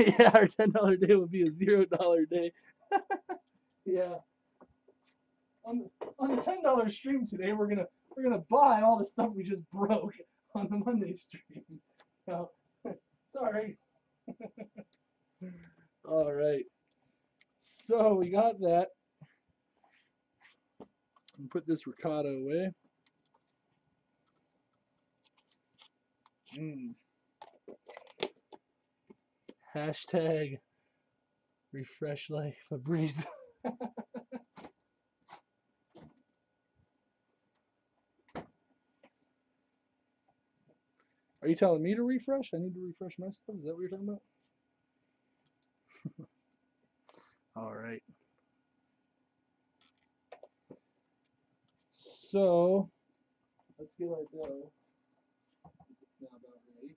Yeah, our $10 day would be a $0 day. Yeah. On the $10 stream today, we're gonna buy all the stuff we just broke on the Monday stream. So, sorry. All right. So we got that. And put this ricotta away. Hashtag refresh like Febreze. Are you telling me to refresh? I need to refresh my stuff. Is that what you're talking about? All right. So let's get our dough. It's now about ready.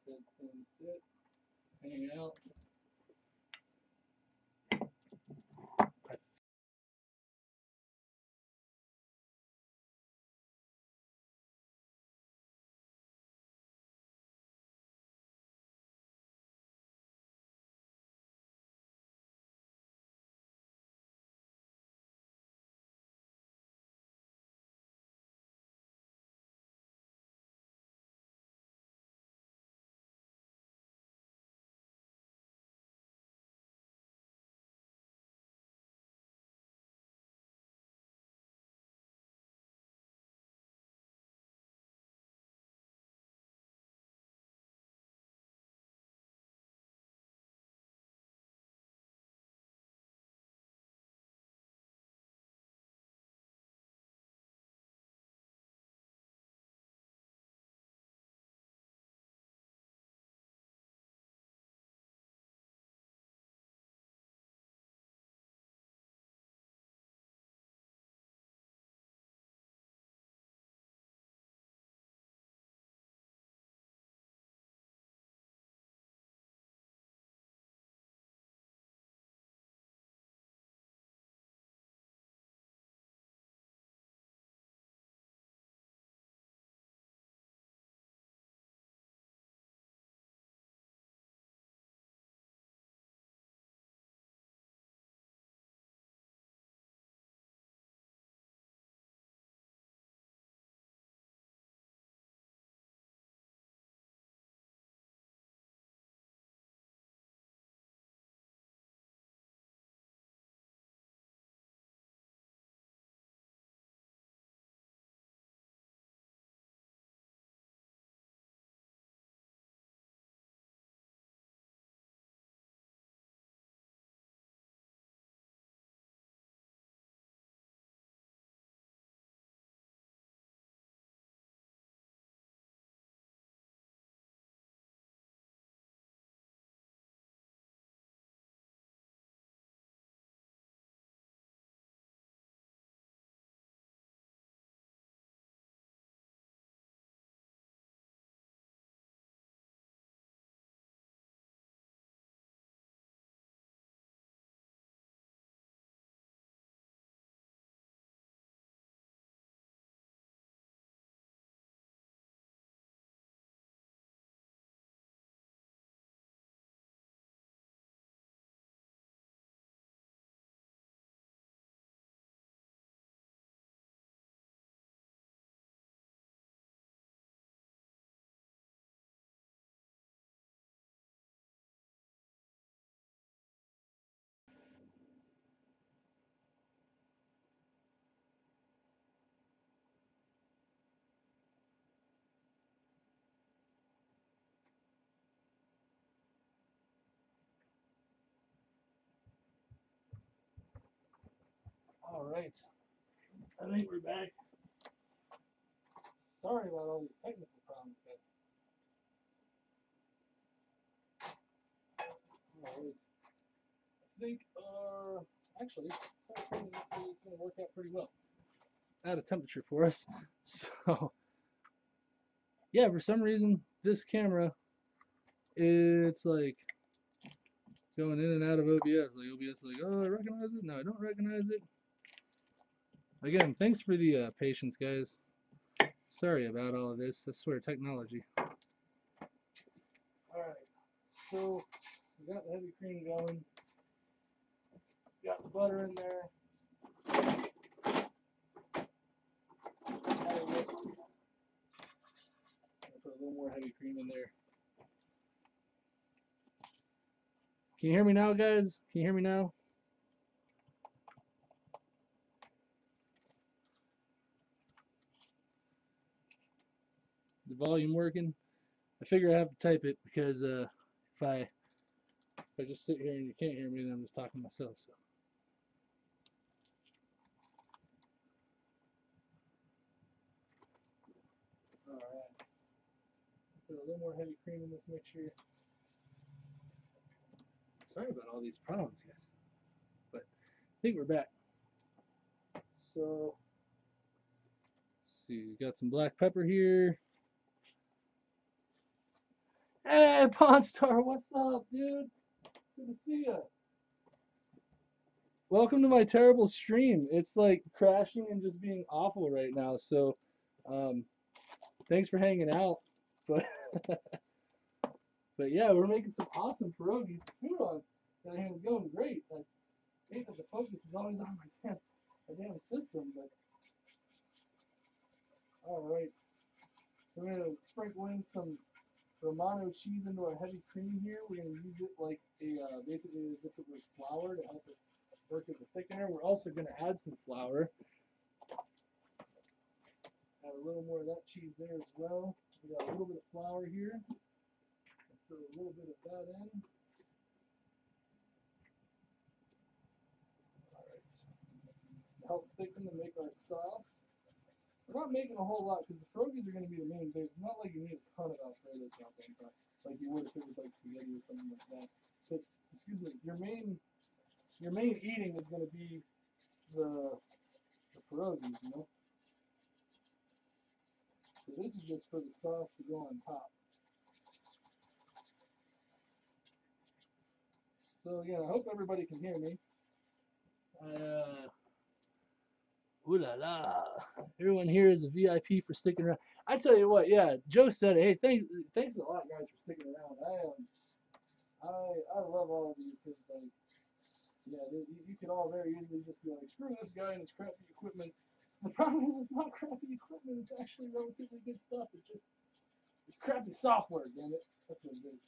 Head's time to sit, hang out. All right. I think we're back. Sorry about all these technical problems, guys. All right. I think, actually, it's going to work out pretty well. Add a temperature for us. So, yeah, for some reason, this camera, it's like going in and out of OBS. Like, OBS is like, oh, I recognize it. No, I don't recognize it. Again, thanks for the patience, guys. Sorry about all of this. I swear, technology. Alright, so we got the heavy cream going. Got the butter in there. Adding this. Put a little more heavy cream in there. Can you hear me now, guys? Can you hear me now? The volume working? I figure I have to type it because if I just sit here and you can't hear me, then I'm just talking to myself. So. All right. Put a little more heavy cream in this mixture. Sorry about all these problems, guys. think we're back. So, let's see, got some black pepper here. Hey, Pawn Star, what's up, dude? Good to see you. Welcome to my terrible stream. It's like crashing and just being awful right now. So, thanks for hanging out. But, but yeah, we're making some awesome pierogies. The food on the other hand is going great. I hate that the focus is always on my damn system, but all right. We're gonna sprinkle in some Romano cheese into our heavy cream here. We're gonna use it like a basically as if it was flour to help it work as a thickener. We're also gonna add some flour. Add a little more of that cheese there as well. We got a little bit of flour here. Throw a little bit of that in. All right. Help thicken and make our sauce. We're not making a whole lot because the pierogies are going to be the main base. It's not like you need a ton of Alfredo sauce on top, like you would if it was like spaghetti or something like that. But excuse me, your main eating is going to be the pierogies, you know. So this is just for the sauce to go on top. So again, I hope everybody can hear me. Ooh la la! Everyone here is a VIP for sticking around. I tell you what, yeah, Joe said it. Hey, thanks a lot, guys, for sticking around. I love all of you because like, yeah, you could all very easily just be like, screw this guy and his crappy equipment. The problem is, it's not crappy equipment. It's actually relatively good stuff. It's crappy software, damn it. That's what it is.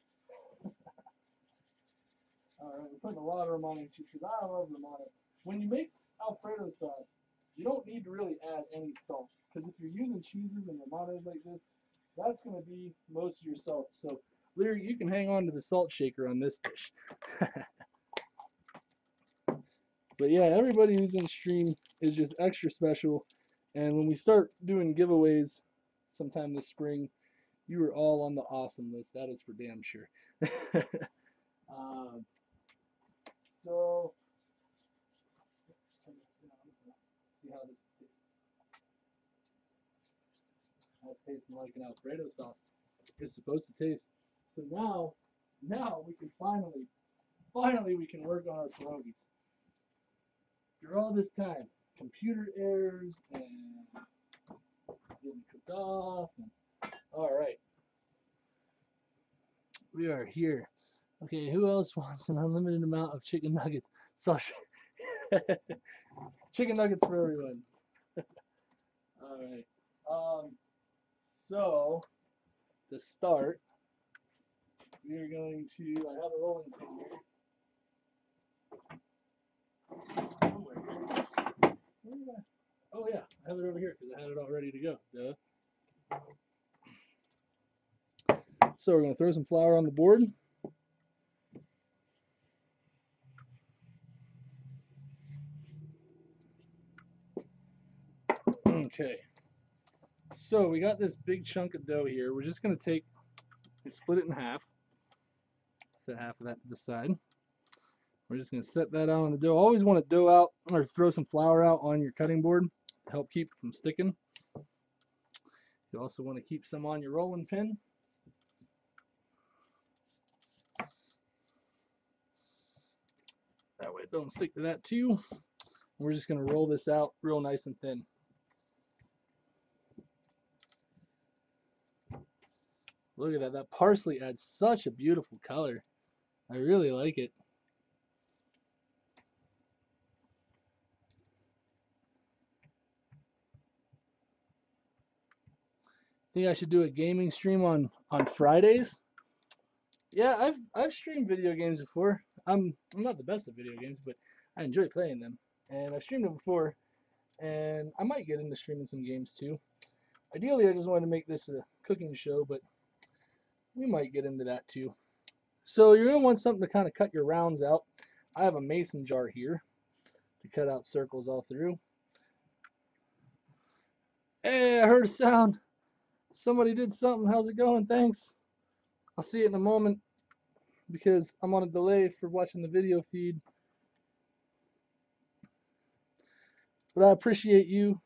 All right, we're putting a lot of Romano cheese because I love Romano. When you make Alfredo sauce, you don't need to really add any salt because if you're using cheeses and Romanos like this, that's going to be most of your salt. So, Leary, you can hang on to the salt shaker on this dish. But yeah, everybody who's in stream is just extra special. And when we start doing giveaways sometime this spring, you are all on the awesome list. That is for damn sure. um, so, see how this is tasting. That's tasting like an Alfredo sauce. It's supposed to taste. So now we can finally we can work on our pierogies. After all this time, computer errors and getting cooked off. And, all right, we are here. Okay, who else wants an unlimited amount of chicken nuggets? Chicken nuggets for everyone. All right. So to start, we are going to. I have a rolling pin here. Somewhere here. Oh yeah, I have it over here because I had it all ready to go. Duh. So we're gonna throw some flour on the board. Okay. So we got this big chunk of dough here. We're just gonna take and split it in half. Set half of that to the side. We're just gonna set that out on the dough. Always want to dough out or throw some flour out on your cutting board to help keep it from sticking. You also want to keep some on your rolling pin. That way it don't stick to that too. We're just gonna roll this out real nice and thin. Look at that. That parsley adds such a beautiful color. I really like it. Think I should do a gaming stream on Fridays? Yeah, I've streamed video games before. I'm not the best at video games, but I enjoy playing them. And I've streamed them before, and I might get into streaming some games too. Ideally, I just wanted to make this a cooking show, but we might get into that too. So you're gonna want something to kind of cut your rounds out. I have a mason jar here to cut out circles all through. Hey, I heard a sound. Somebody did something. How's it going? Thanks. I'll see it in a moment because I'm on a delay for watching the video feed. But I appreciate you.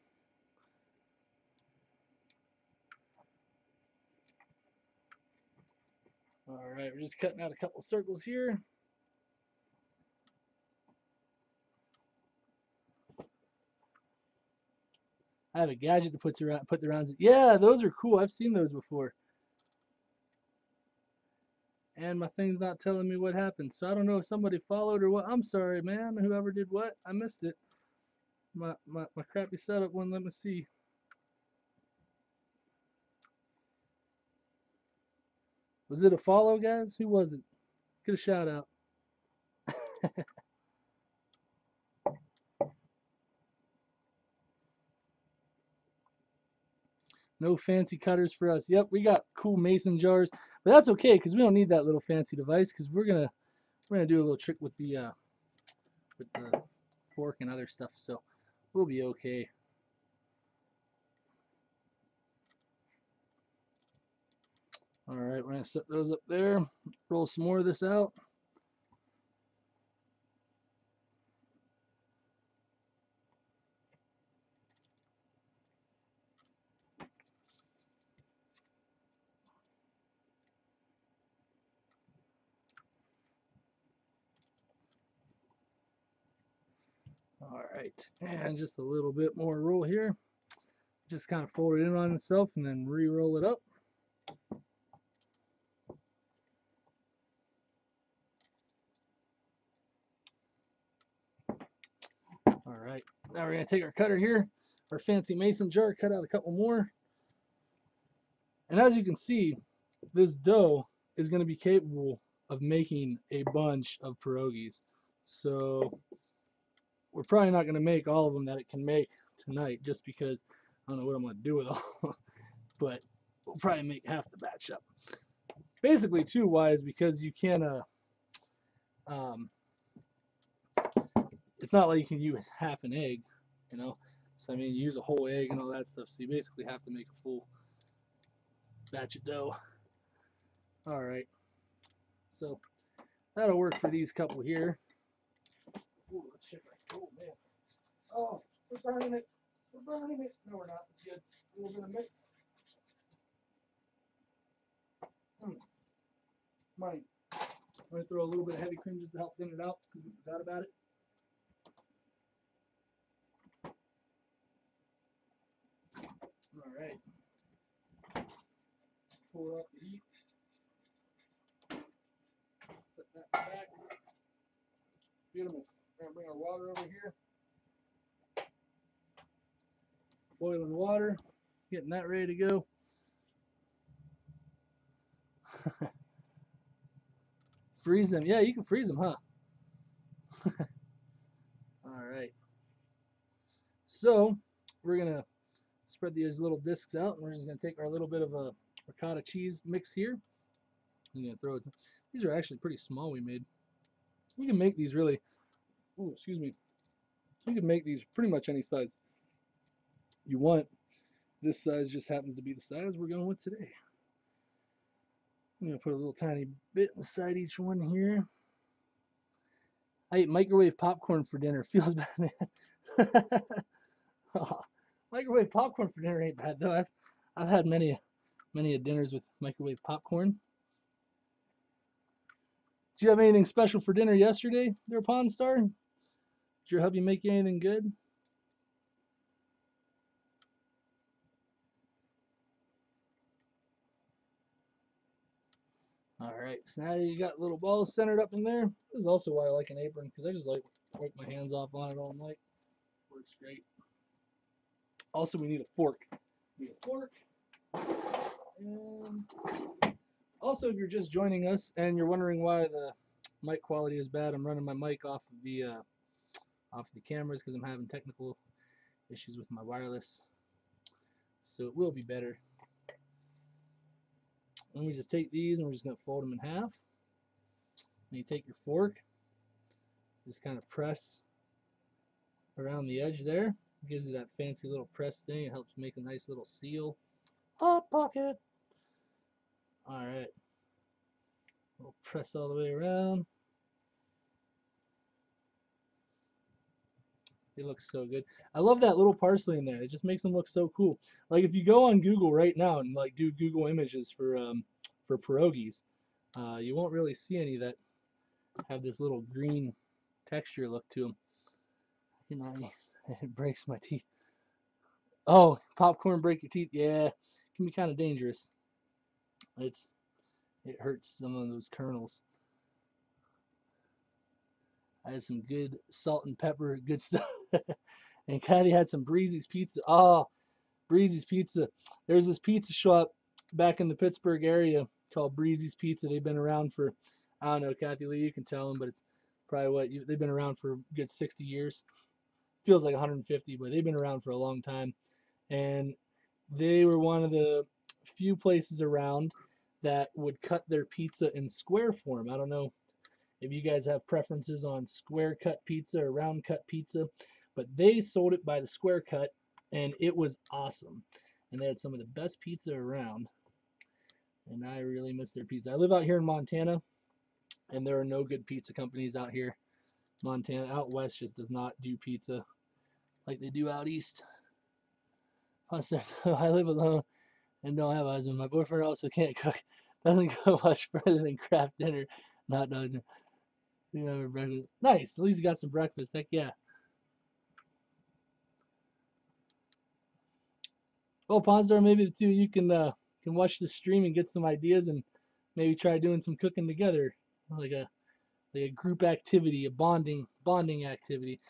All right, we're just cutting out a couple circles here. I have a gadget to put the rounds in. Yeah, those are cool. I've seen those before. And my thing's not telling me what happened. So I don't know if somebody followed or what. I'm sorry, man. Whoever did what, I missed it. My crappy setup wouldn't let me see. Was it a follow, guys? Who was it? Get a shout out. No fancy cutters for us. Yep, we got cool mason jars, but that's okay because we don't need that little fancy device because we're gonna do a little trick with the fork and other stuff, so we'll be okay. All right, we're gonna set those up there. Roll some more of this out. All right, and just a little bit more roll here. Just kind of fold it in on itself and then re-roll it up. All right, now we're gonna take our cutter here, our fancy mason jar, cut out a couple more. And as you can see, this dough is gonna be capable of making a bunch of pierogies. So we're probably not gonna make all of them that it can make tonight just because I don't know what I'm gonna do with all. But we'll probably make half the batch up. Basically, too, why is because you can um, it's not like you can use half an egg, you know. So I mean, you use a whole egg and all that stuff. So you basically have to make a full batch of dough. All right, so that'll work for these couple here. Ooh, let's check our. Oh man, oh we're burning it. We're burning it. No, we're not. It's good. A little bit of mix. Mine. I'm gonna throw a little bit of heavy cream just to help thin it out because we forgot about it. All right. Pull up the heat. Set that back. Beautiful. We're gonna bring our water over here. Boiling water. Getting that ready to go. Freeze them. Yeah, you can freeze them, huh? All right. So we're gonna spread these little discs out, and we're just gonna take our little bit of a ricotta cheese mix here. I'm gonna throw it. These are actually pretty small. We made. You can make these really. Oh, excuse me. You can make these pretty much any size you want. This size just happens to be the size we're going with today. I'm gonna put a little tiny bit inside each one here. I ate microwave popcorn for dinner. Feels bad, man. Microwave popcorn for dinner ain't bad though. I've had many dinners with microwave popcorn. Did you have anything special for dinner yesterday, there, Pawn Star? Did your hubby make you anything good? All right, so now you got little balls centered up in there. This is also why I like an apron because I just like wipe my hands off on it all night. Works great. Also, we need a fork. We need a fork. And also, if you're just joining us and you're wondering why the mic quality is bad, I'm running my mic off of the cameras because I'm having technical issues with my wireless. So it will be better. And we just take these and we're just going to fold them in half. And you take your fork, just kind of press around the edge there. It gives you that fancy little press thing. It helps make a nice little seal. Hot pocket. All right. We'll press all the way around. They look so good. I love that little parsley in there. It just makes them look so cool. Like if you go on Google right now and like do Google images for pierogies, you won't really see any that have this little green texture look to them. You know, it breaks my teeth. Oh, popcorn break your teeth. Yeah, it can be kind of dangerous. It's it hurts some of those kernels. I had some good salt and pepper, good stuff. And Patty had some Breezy's Pizza. Oh, Breezy's Pizza. There's this pizza shop back in the Pittsburgh area called Breezy's Pizza. They've been around for, I don't know, Kathy Lee, you can tell them, but it's probably they've been around for a good 60 years. Feels like 150, but they've been around for a long time. And they were one of the few places around that would cut their pizza in square form. I don't know if you guys have preferences on square cut pizza or round cut pizza, but they sold it by the square cut and it was awesome. And they had some of the best pizza around. And I really miss their pizza. I live out here in Montana and there are no good pizza companies out here. Montana out west just does not do pizza like they do out east. Plus, I live alone and don't have a husband. My boyfriend also can't cook. Doesn't go much further than craft dinner, not dogs. You know, breakfast. Nice. At least you got some breakfast. Heck yeah. Well, Ponstar, maybe the two of you can watch the stream and get some ideas and maybe try doing some cooking together, like a group activity, a bonding activity.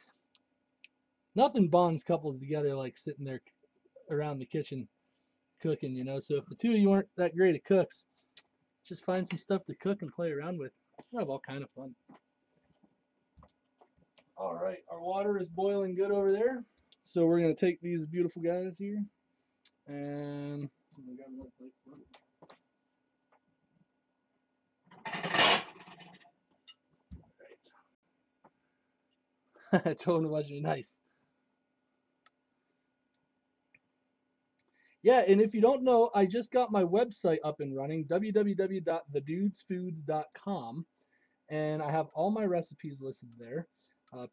Nothing bonds couples together like sitting there around the kitchen cooking, you know. So if the two of you aren't that great at cooks, just find some stuff to cook and play around with. We'll have all kind of fun. All right, our water is boiling good over there. So we're gonna take these beautiful guys here and I told him to watch me. Nice. Yeah, and if you don't know, I just got my website up and running, www.thedudesfoods.com, and I have all my recipes listed there.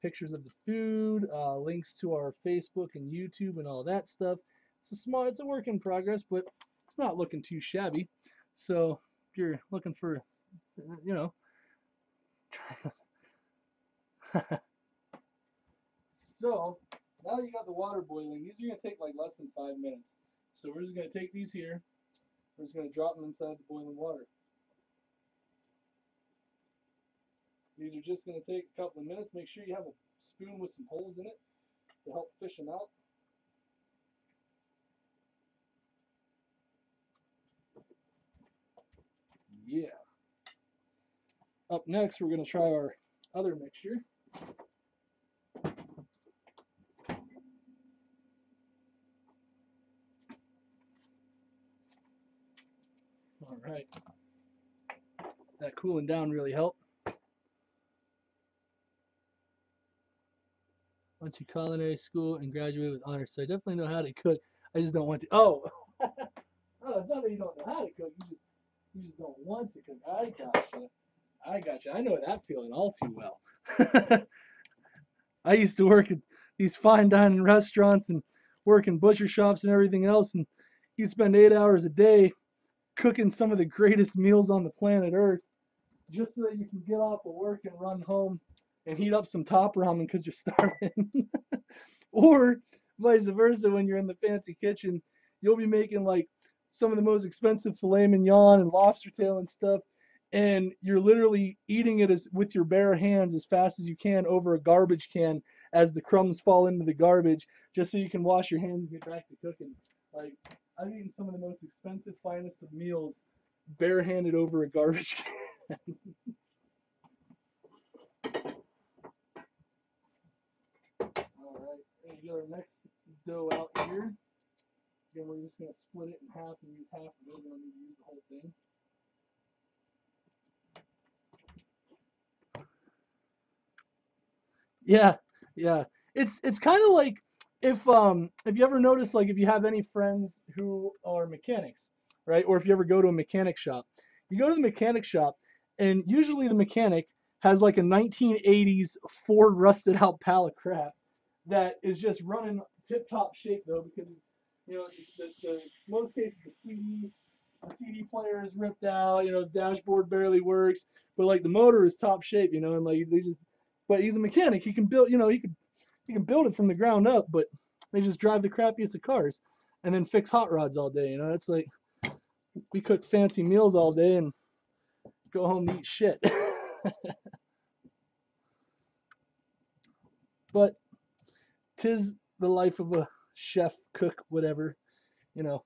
Pictures of the food, links to our Facebook and YouTube and all that stuff. It's a work in progress, but it's not looking too shabby. So if you're looking for, you know, so now that you got the water boiling, these are gonna take like less than 5 minutes. So we're just gonna take these here. We're just gonna drop them inside the boiling water. These are just gonna take a couple of minutes. Make sure you have a spoon with some holes in it to help fish them out. Yeah. Up next, we're gonna try our other mixture. All right. That cooling down really helped. Went to culinary school and graduated with honors, so I definitely know how to cook. I just don't want to. Oh, oh, it's not that you don't know how to cook. You just don't want to cook. I gotcha. I gotcha. I know that feeling all too well. I used to work at these fine dining restaurants and work in butcher shops and everything else, and you'd spend 8 hours a day cooking some of the greatest meals on the planet Earth just so that you can get off of work and run home and heat up some top ramen because you're starving. Or vice versa, when you're in the fancy kitchen, you'll be making like some of the most expensive filet mignon and lobster tail and stuff, and you're literally eating it with your bare hands as fast as you can over a garbage can as the crumbs fall into the garbage, just so you can wash your hands and get back to cooking. Like, I've eaten some of the most expensive, finest of meals barehanded over a garbage can. All right, and get our next dough out here. Again, we're just going to split it in half and use half of it. We don't need to use the whole thing. Yeah, yeah. It's kind of like if you ever notice, like if you have any friends who are mechanics, right? Or if you ever go to a mechanic shop, you go to the mechanic shop, and usually the mechanic has like a 1980s Ford rusted out pile of crap that is just running tip top shape though, because you know the most cases the CD player is ripped out, dashboard barely works, but like the motor is top shape, and like they just, but he's a mechanic, he can build, he can build it from the ground up, but they just drive the crappiest of cars and then fix hot rods all day, it's like we cook fancy meals all day and go home to eat shit. But 'tis the life of a chef, cook, whatever, you know.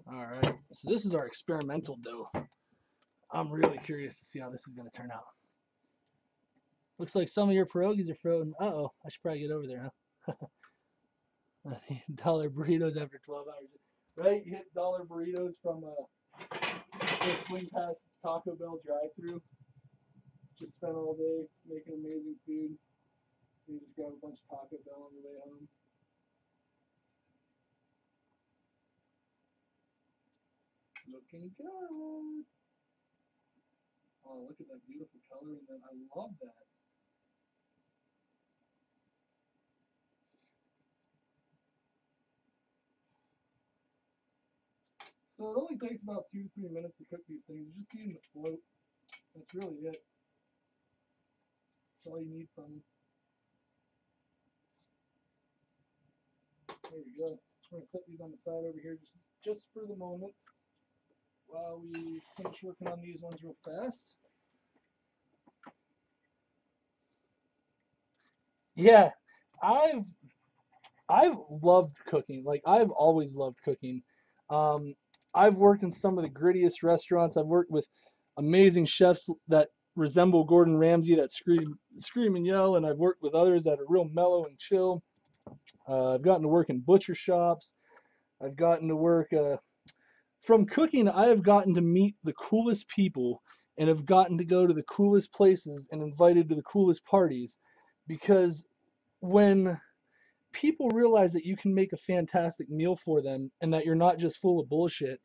All right, so this is our experimental dough. I'm really curious to see how this is going to turn out. Looks like some of your pierogies are frozen. Uh-oh, I should probably get over there, huh? Dollar burritos after 12 hours. Right? You hit dollar burritos from the swing past Taco Bell drive-through. Just spent all day making amazing food. You just grab a bunch of Taco Bell on your way home. Looking good. Oh, look at that beautiful color, and then I love that. So it only takes about 2 to 3 minutes to cook these things. You just need them to float. That's really it. That's all you need from them. There we go. We're gonna set these on the side over here just for the moment while we finish working on these ones real fast. Yeah, I've I've loved cooking. Like I've always loved cooking. Um, I've worked in some of the grittiest restaurants. I've worked with amazing chefs that resemble Gordon Ramsay, that scream and yell, and I've worked with others that are real mellow and chill. I've gotten to work in butcher shops. I've gotten to work from cooking. I have gotten to meet the coolest people and have gotten to go to the coolest places and invited to the coolest parties because when people realize that you can make a fantastic meal for them and that you're not just full of bullshit,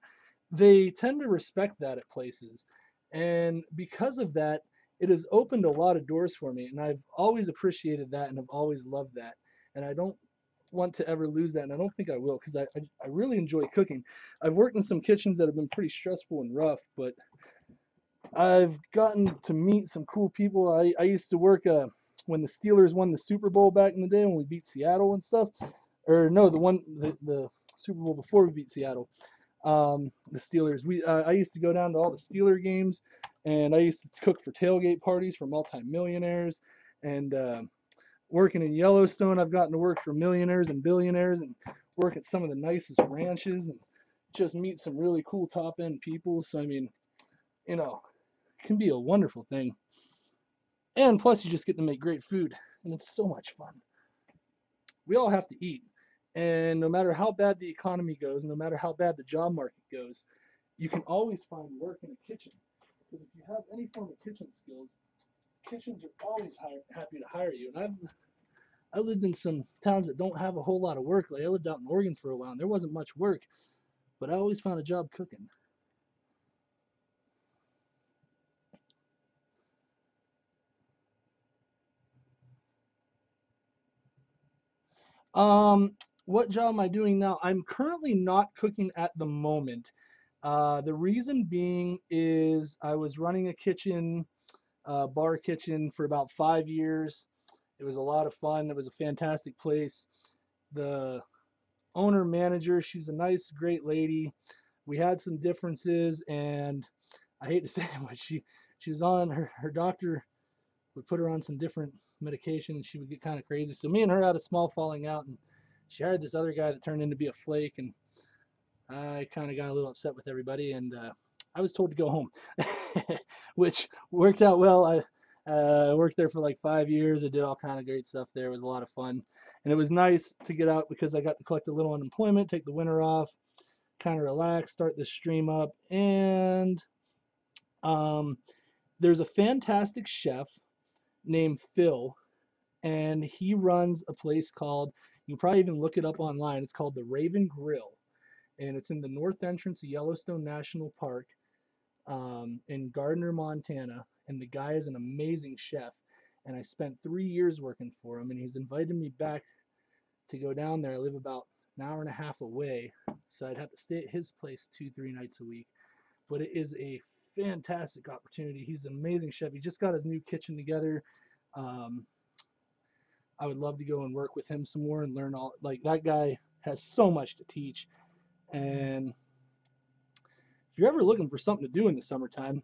they tend to respect that at places. And because of that, it has opened a lot of doors for me. And I've always appreciated that and have always loved that. And I don't want to ever lose that. And I don't think I will because I really enjoy cooking. I've worked in some kitchens that have been pretty stressful and rough, but I've gotten to meet some cool people. I used to work when the Steelers won the Super Bowl back in the day when we beat Seattle and stuff. Or no, the Super Bowl before we beat Seattle. The Steelers. I used to go down to all the Steeler games, and I used to cook for tailgate parties for multimillionaires. And working in Yellowstone, I've gotten to work for millionaires and billionaires, and work at some of the nicest ranches, and just meet some really cool top end people. So I mean, it can be a wonderful thing. And plus, you just get to make great food, and it's so much fun. We all have to eat. And no matter how bad the economy goes, no matter how bad the job market goes, you can always find work in a kitchen. Because if you have any form of kitchen skills, kitchens are always happy to hire you. And I lived in some towns that don't have a whole lot of work. Like I lived out in Oregon for a while, and there wasn't much work, but I always found a job cooking. Um, what job am I doing now? I'm currently not cooking at the moment. The reason being is I was running a kitchen, bar kitchen for about 5 years. It was a lot of fun. It was a fantastic place. The owner manager, she's a nice, great lady. We had some differences, and I hate to say it, but she was on her doctor would put her on some different medication, and she would get kind of crazy. So me and her had a small falling out, and she hired this other guy that turned into be a flake, and I kind of got a little upset with everybody, and I was told to go home, which worked out well. I worked there for like 5 years. I did all kind of great stuff there. It was a lot of fun, and it was nice to get out because I got to collect a little unemployment, take the winter off, kind of relax, start this stream up, and um, there's a fantastic chef named Phil, and he runs a place called, you can probably even look it up online. It's called the Raven Grill, and it's in the north entrance of Yellowstone National Park. in Gardner, Montana, and the guy is an amazing chef. And I spent 3 years working for him, and he's invited me back to go down there. I live about an hour and a half away, so I'd have to stay at his place 2, 3 nights a week. But it is a fantastic opportunity. He's an amazing chef. He just got his new kitchen together. Um, I would love to go and work with him some more and learn all. Like, that guy has so much to teach. And if you're ever looking for something to do in the summertime,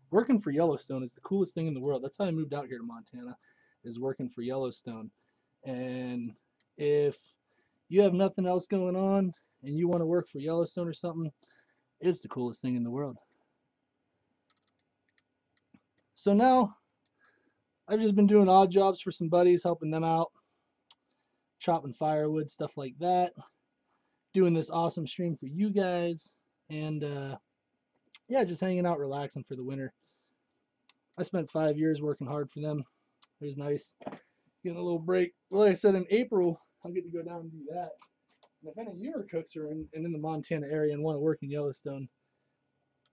working for Yellowstone is the coolest thing in the world. That's how I moved out here to Montana, is working for Yellowstone. And if you have nothing else going on and you want to work for Yellowstone or something, it's the coolest thing in the world. So now I've just been doing odd jobs for some buddies, helping them out, chopping firewood, stuff like that, doing this awesome stream for you guys, and yeah, just hanging out, relaxing for the winter. I spent 5 years working hard for them. It was nice getting a little break. Well, like I said, in April, I'll get to go down and do that. And if any of you are cooks or in the Montana area and want to work in Yellowstone,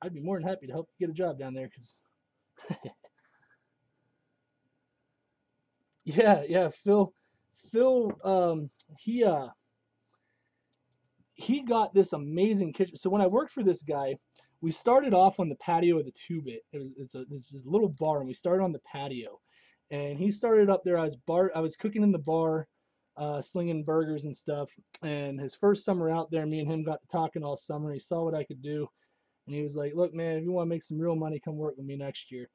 I'd be more than happy to help you get a job down there. Cause yeah, Phil, he got this amazing kitchen. So when I worked for this guy, we started off on the patio of the Two Bit. It's this little bar, and we started on the patio. And he started up there. I was cooking in the bar, slinging burgers and stuff. And his first summer out there, me and him got to talking all summer. He saw what I could do, and he was like, "Look, man, if you want to make some real money, come work with me next year."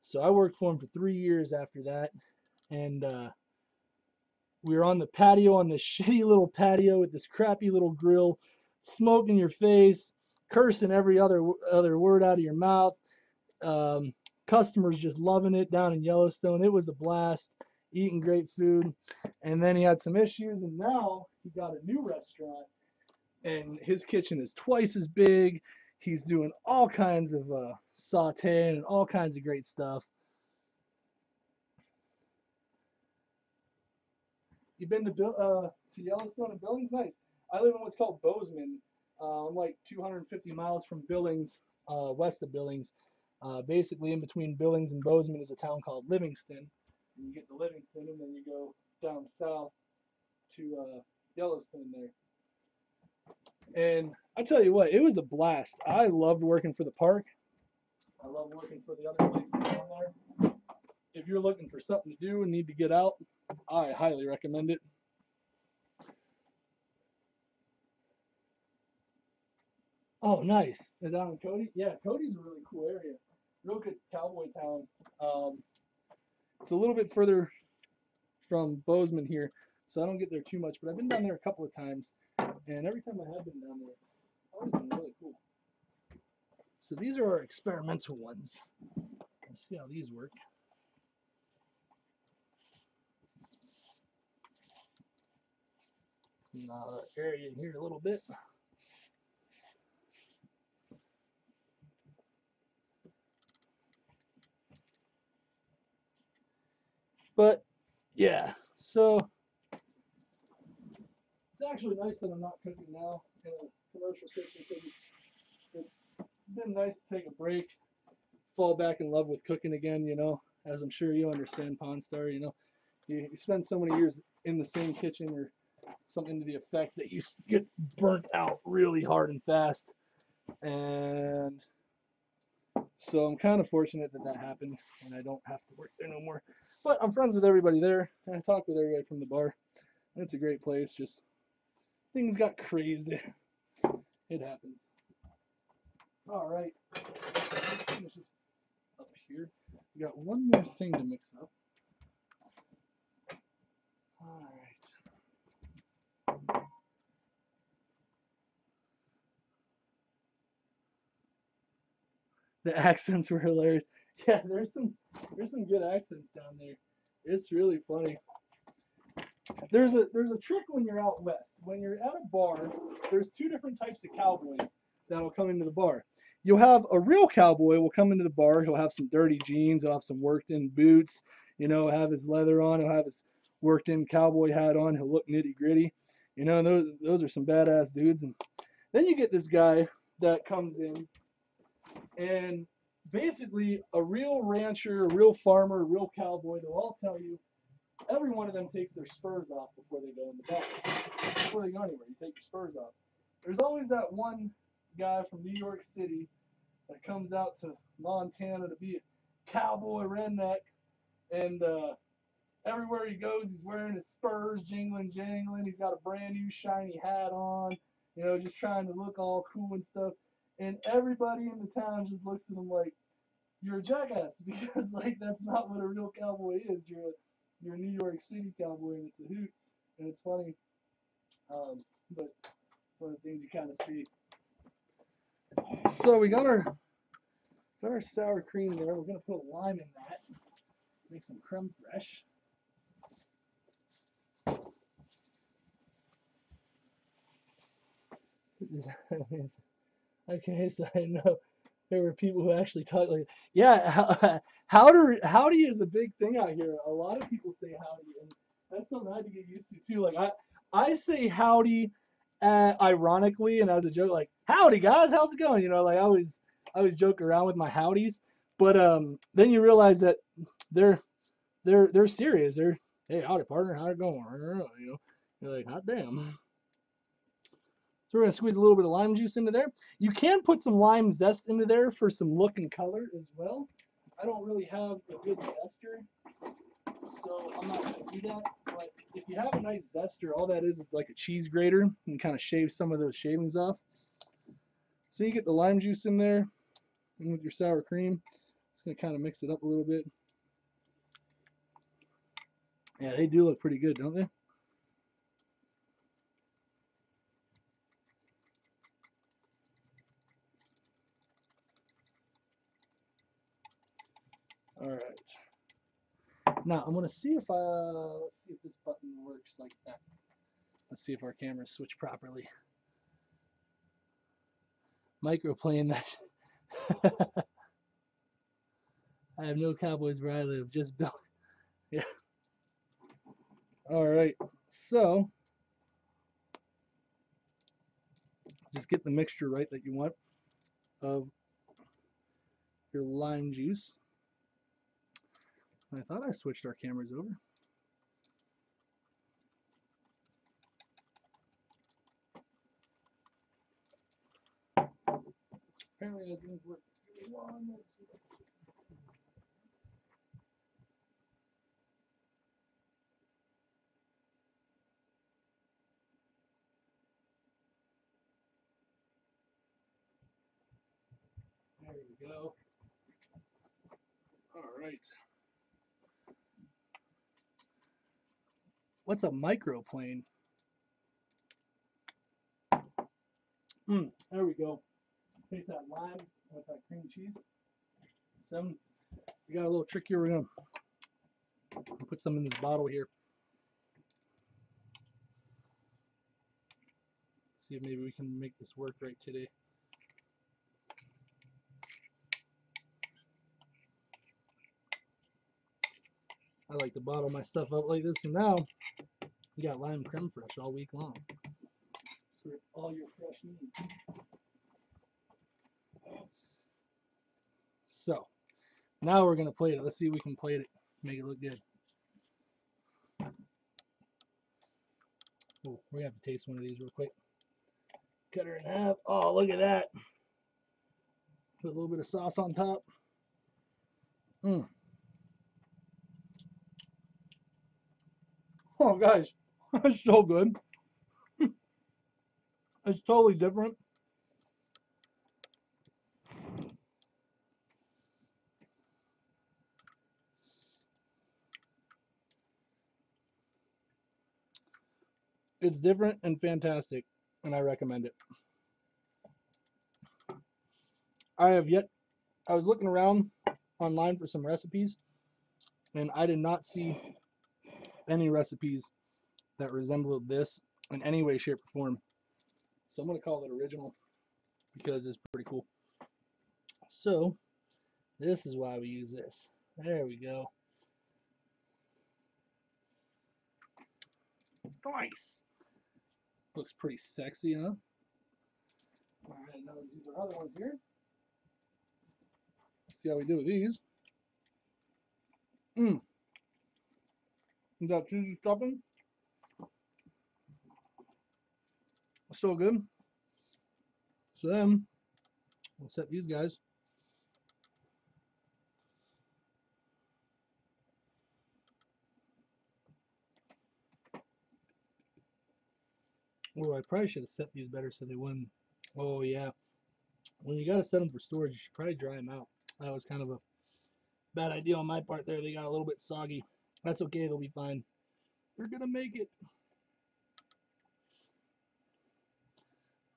So I worked for him for 3 years after that, and we were on the patio, on this shitty little patio with this crappy little grill, smoke in your face, cursing every other word out of your mouth. Um, Customers just loving it down in Yellowstone. It was a blast, eating great food. And then he had some issues, and now he got a new restaurant, and his kitchen is twice as big. He's doing all kinds of sauteing and all kinds of great stuff. You been to Yellowstone and Billings? Nice. I live in what's called Bozeman. I'm like 250 miles from Billings, west of Billings. Basically, in between Billings and Bozeman is a town called Livingston. And you get to Livingston, and then you go down south to Yellowstone there. And I tell you what, it was a blast. I loved working for the park. I love working for the other places down there. If you're looking for something to do and need to get out, I highly recommend it. Oh, nice. And down in Cody? Yeah, Cody's a really cool area. Real good cowboy town. It's a little bit further from Bozeman here, so I don't get there too much, but I've been down there a couple of times, and every time I have been down there, it's always been really cool. So these are our experimental ones. Let's see how these work. Clean out our area here a little bit. But yeah, so it's actually nice that I'm not cooking now in a commercial kitchen, because it's been nice to take a break, fall back in love with cooking again, as I'm sure you understand, Pawn Star, you spend so many years in the same kitchen or something to the effect that you get burnt out really hard and fast. And so I'm kind of fortunate that that happened and I don't have to work there no more. But I'm friends with everybody there, and I talk with everybody from the bar. And it's a great place, just things got crazy. It happens. All right. Let's finish this up here. We got one more thing to mix up. All right. The accents were hilarious. Yeah, there's some good accents down there. It's really funny. There's a trick when you're out west. When you're at a bar, there's two different types of cowboys that'll come into the bar. You'll have a real cowboy will come into the bar. He'll have some dirty jeans. He'll have some worked in boots. Have his leather on. He'll have his worked in cowboy hat on. He'll look nitty gritty. Those are some badass dudes. And then you get this guy that comes in, And basically, a real rancher, a real farmer, a real cowboy, they'll all tell you every one of them takes their spurs off before they go in the battle. Before they go anywhere, you take your spurs off. There's always that one guy from New York City that comes out to Montana to be a cowboy redneck, and everywhere he goes, he's wearing his spurs, jingling, jangling. He's got a brand new shiny hat on, you know, just trying to look all cool and stuff. And everybody in the town just looks at him like, you're a jackass, because like that's not what a real cowboy is. You're a New York City cowboy, and it's a hoot, and it's funny. But one of the things you kind of see. So we got our sour cream there. We're gonna put a lime in that. Make some creme fraiche. Okay, so I know there were people who actually talk like, yeah, howdy is a big thing out here. A lot of people say howdy, and that's something I had to get used to too. Like I say howdy, ironically and as a joke, like howdy guys, how's it going? You know, like I always joke around with my howdies, but then you realize that they're they're serious. They're, hey, howdy partner, how's it going? You know, you're like, hot damn. So we're gonna squeeze a little bit of lime juice into there. You can put some lime zest into there for some look and color as well. I don't really have a good zester, so I'm not gonna do that. But if you have a nice zester, all that is like a cheese grater and kind of shave some of those shavings off. So you get the lime juice in there, and with your sour cream, it's gonna kind of mix it up a little bit. Yeah, they do look pretty good, don't they? All right. Now I'm gonna see if let's see if this button works like that. Let's see if our cameras switch properly. Microplaying that. I have no cowboys where I live, just built. Yeah. All right. So just get the mixture right that you want of your lime juice. I thought I switched our cameras over. Apparently that didn't work. There we go. All right. What's a microplane? There we go. Taste that lime with that cream cheese. Some, we got a little trick here. We're gonna put some in this bottle here. See if maybe we can make this work right today. I like to bottle my stuff up like this, and now you got lime creme fraiche all week long for all your fresh needs. So now we're gonna plate it. Let's see if we can plate it, make it look good. Oh, we're gonna have to taste one of these real quick. Cut her in half. Oh, look at that. Put a little bit of sauce on top. Oh, guys, that's so good. It's totally different. It's different and fantastic, and I recommend it. I was looking around online for some recipes, and I did not see any recipes that resembled this in any way, shape, or form. So I'm going to call it original because it's pretty cool. So this is why we use this. There we go. Nice. Looks pretty sexy, huh? All right, now let's use our other ones here. see how we do with these. Mmm. That cheesy stuffing. So good. So then, we'll set these guys. Oh, I probably should have set these better so they wouldn't. Oh, yeah. When you got to set them for storage, you should probably dry them out. That was kind of a bad idea on my part there. They got a little bit soggy. That's okay. They'll be fine. We're going to make it.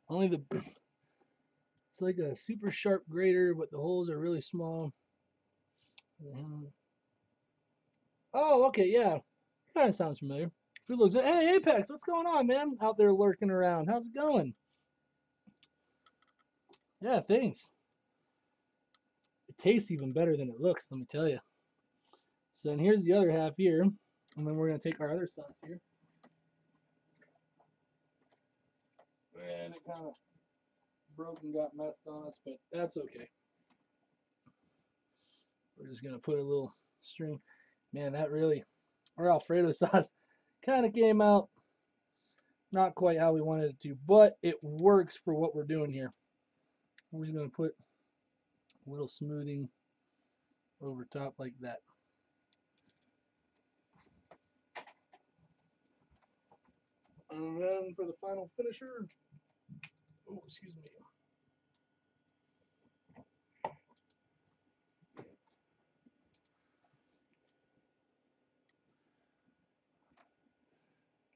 Only the... It's like a super sharp grater, but the holes are really small. Oh, okay, yeah. Kind of sounds familiar. Food looks. Hey, Apex, what's going on, man? Out there lurking around. How's it going? Yeah, thanks. It tastes even better than it looks, let me tell you. So then here's the other half here, and then we're gonna take our other sauce here, and it kind of broke and got messed on us, but that's okay. We're just gonna put a little string. Man, that really, our Alfredo sauce kind of came out not quite how we wanted it to, but it works for what we're doing here. We're just gonna put a little smoothing over top like that. And then for the final finisher, oh, excuse me.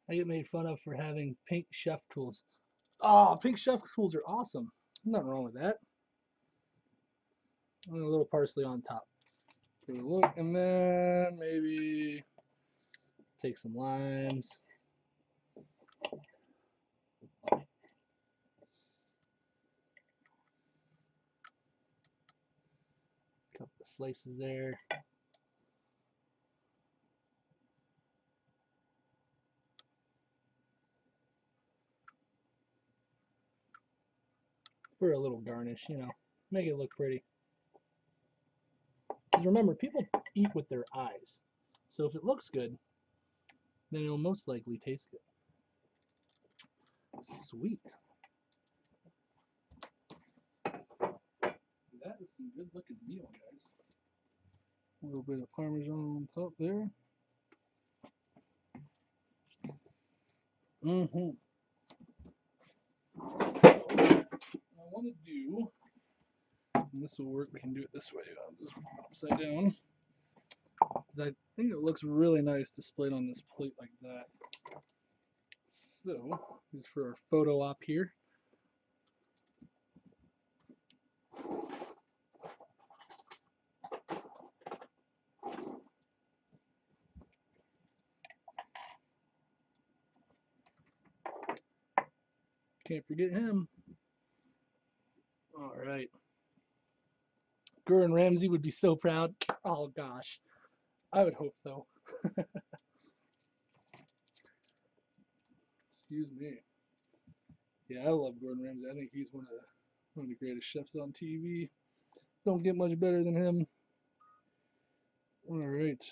I get made fun of for having pink chef tools. Oh, pink chef tools are awesome. Nothing wrong with that. And a little parsley on top. Give it a look, and then maybe take some limes. Couple of slices there. For a little garnish, you know, make it look pretty. Because remember, people eat with their eyes. So if it looks good, then it'll most likely taste good. Sweet. That is some good looking meal, guys. A little bit of Parmesan on top there. I want to do, and this will work, we can do it this way. I'll just upside down. Because I think it looks really nice displayed on this plate like that. So, just for our photo op here. Can't forget him. All right. Gordon Ramsay would be so proud. Oh gosh, I would hope so. Excuse me. Yeah, I love Gordon Ramsay. I think he's one of the greatest chefs on TV. Don't get much better than him. All right.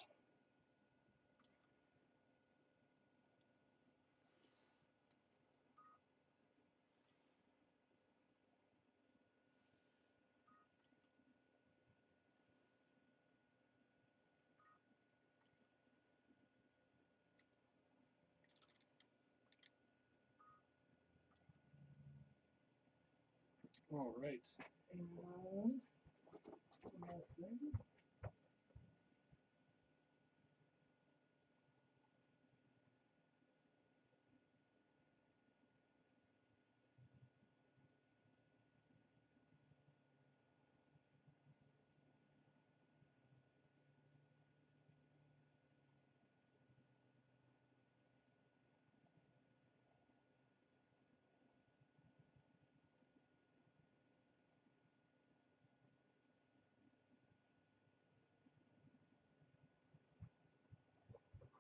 All right. And one more thing.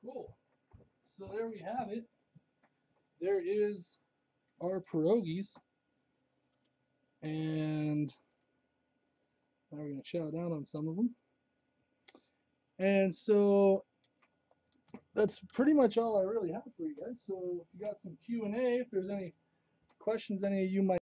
Cool. So there we have it. There is our pierogies. And Now we're gonna chow down on some of them. And so that's pretty much all I really have for you guys. So if you got some Q&A, if there's any questions any of you might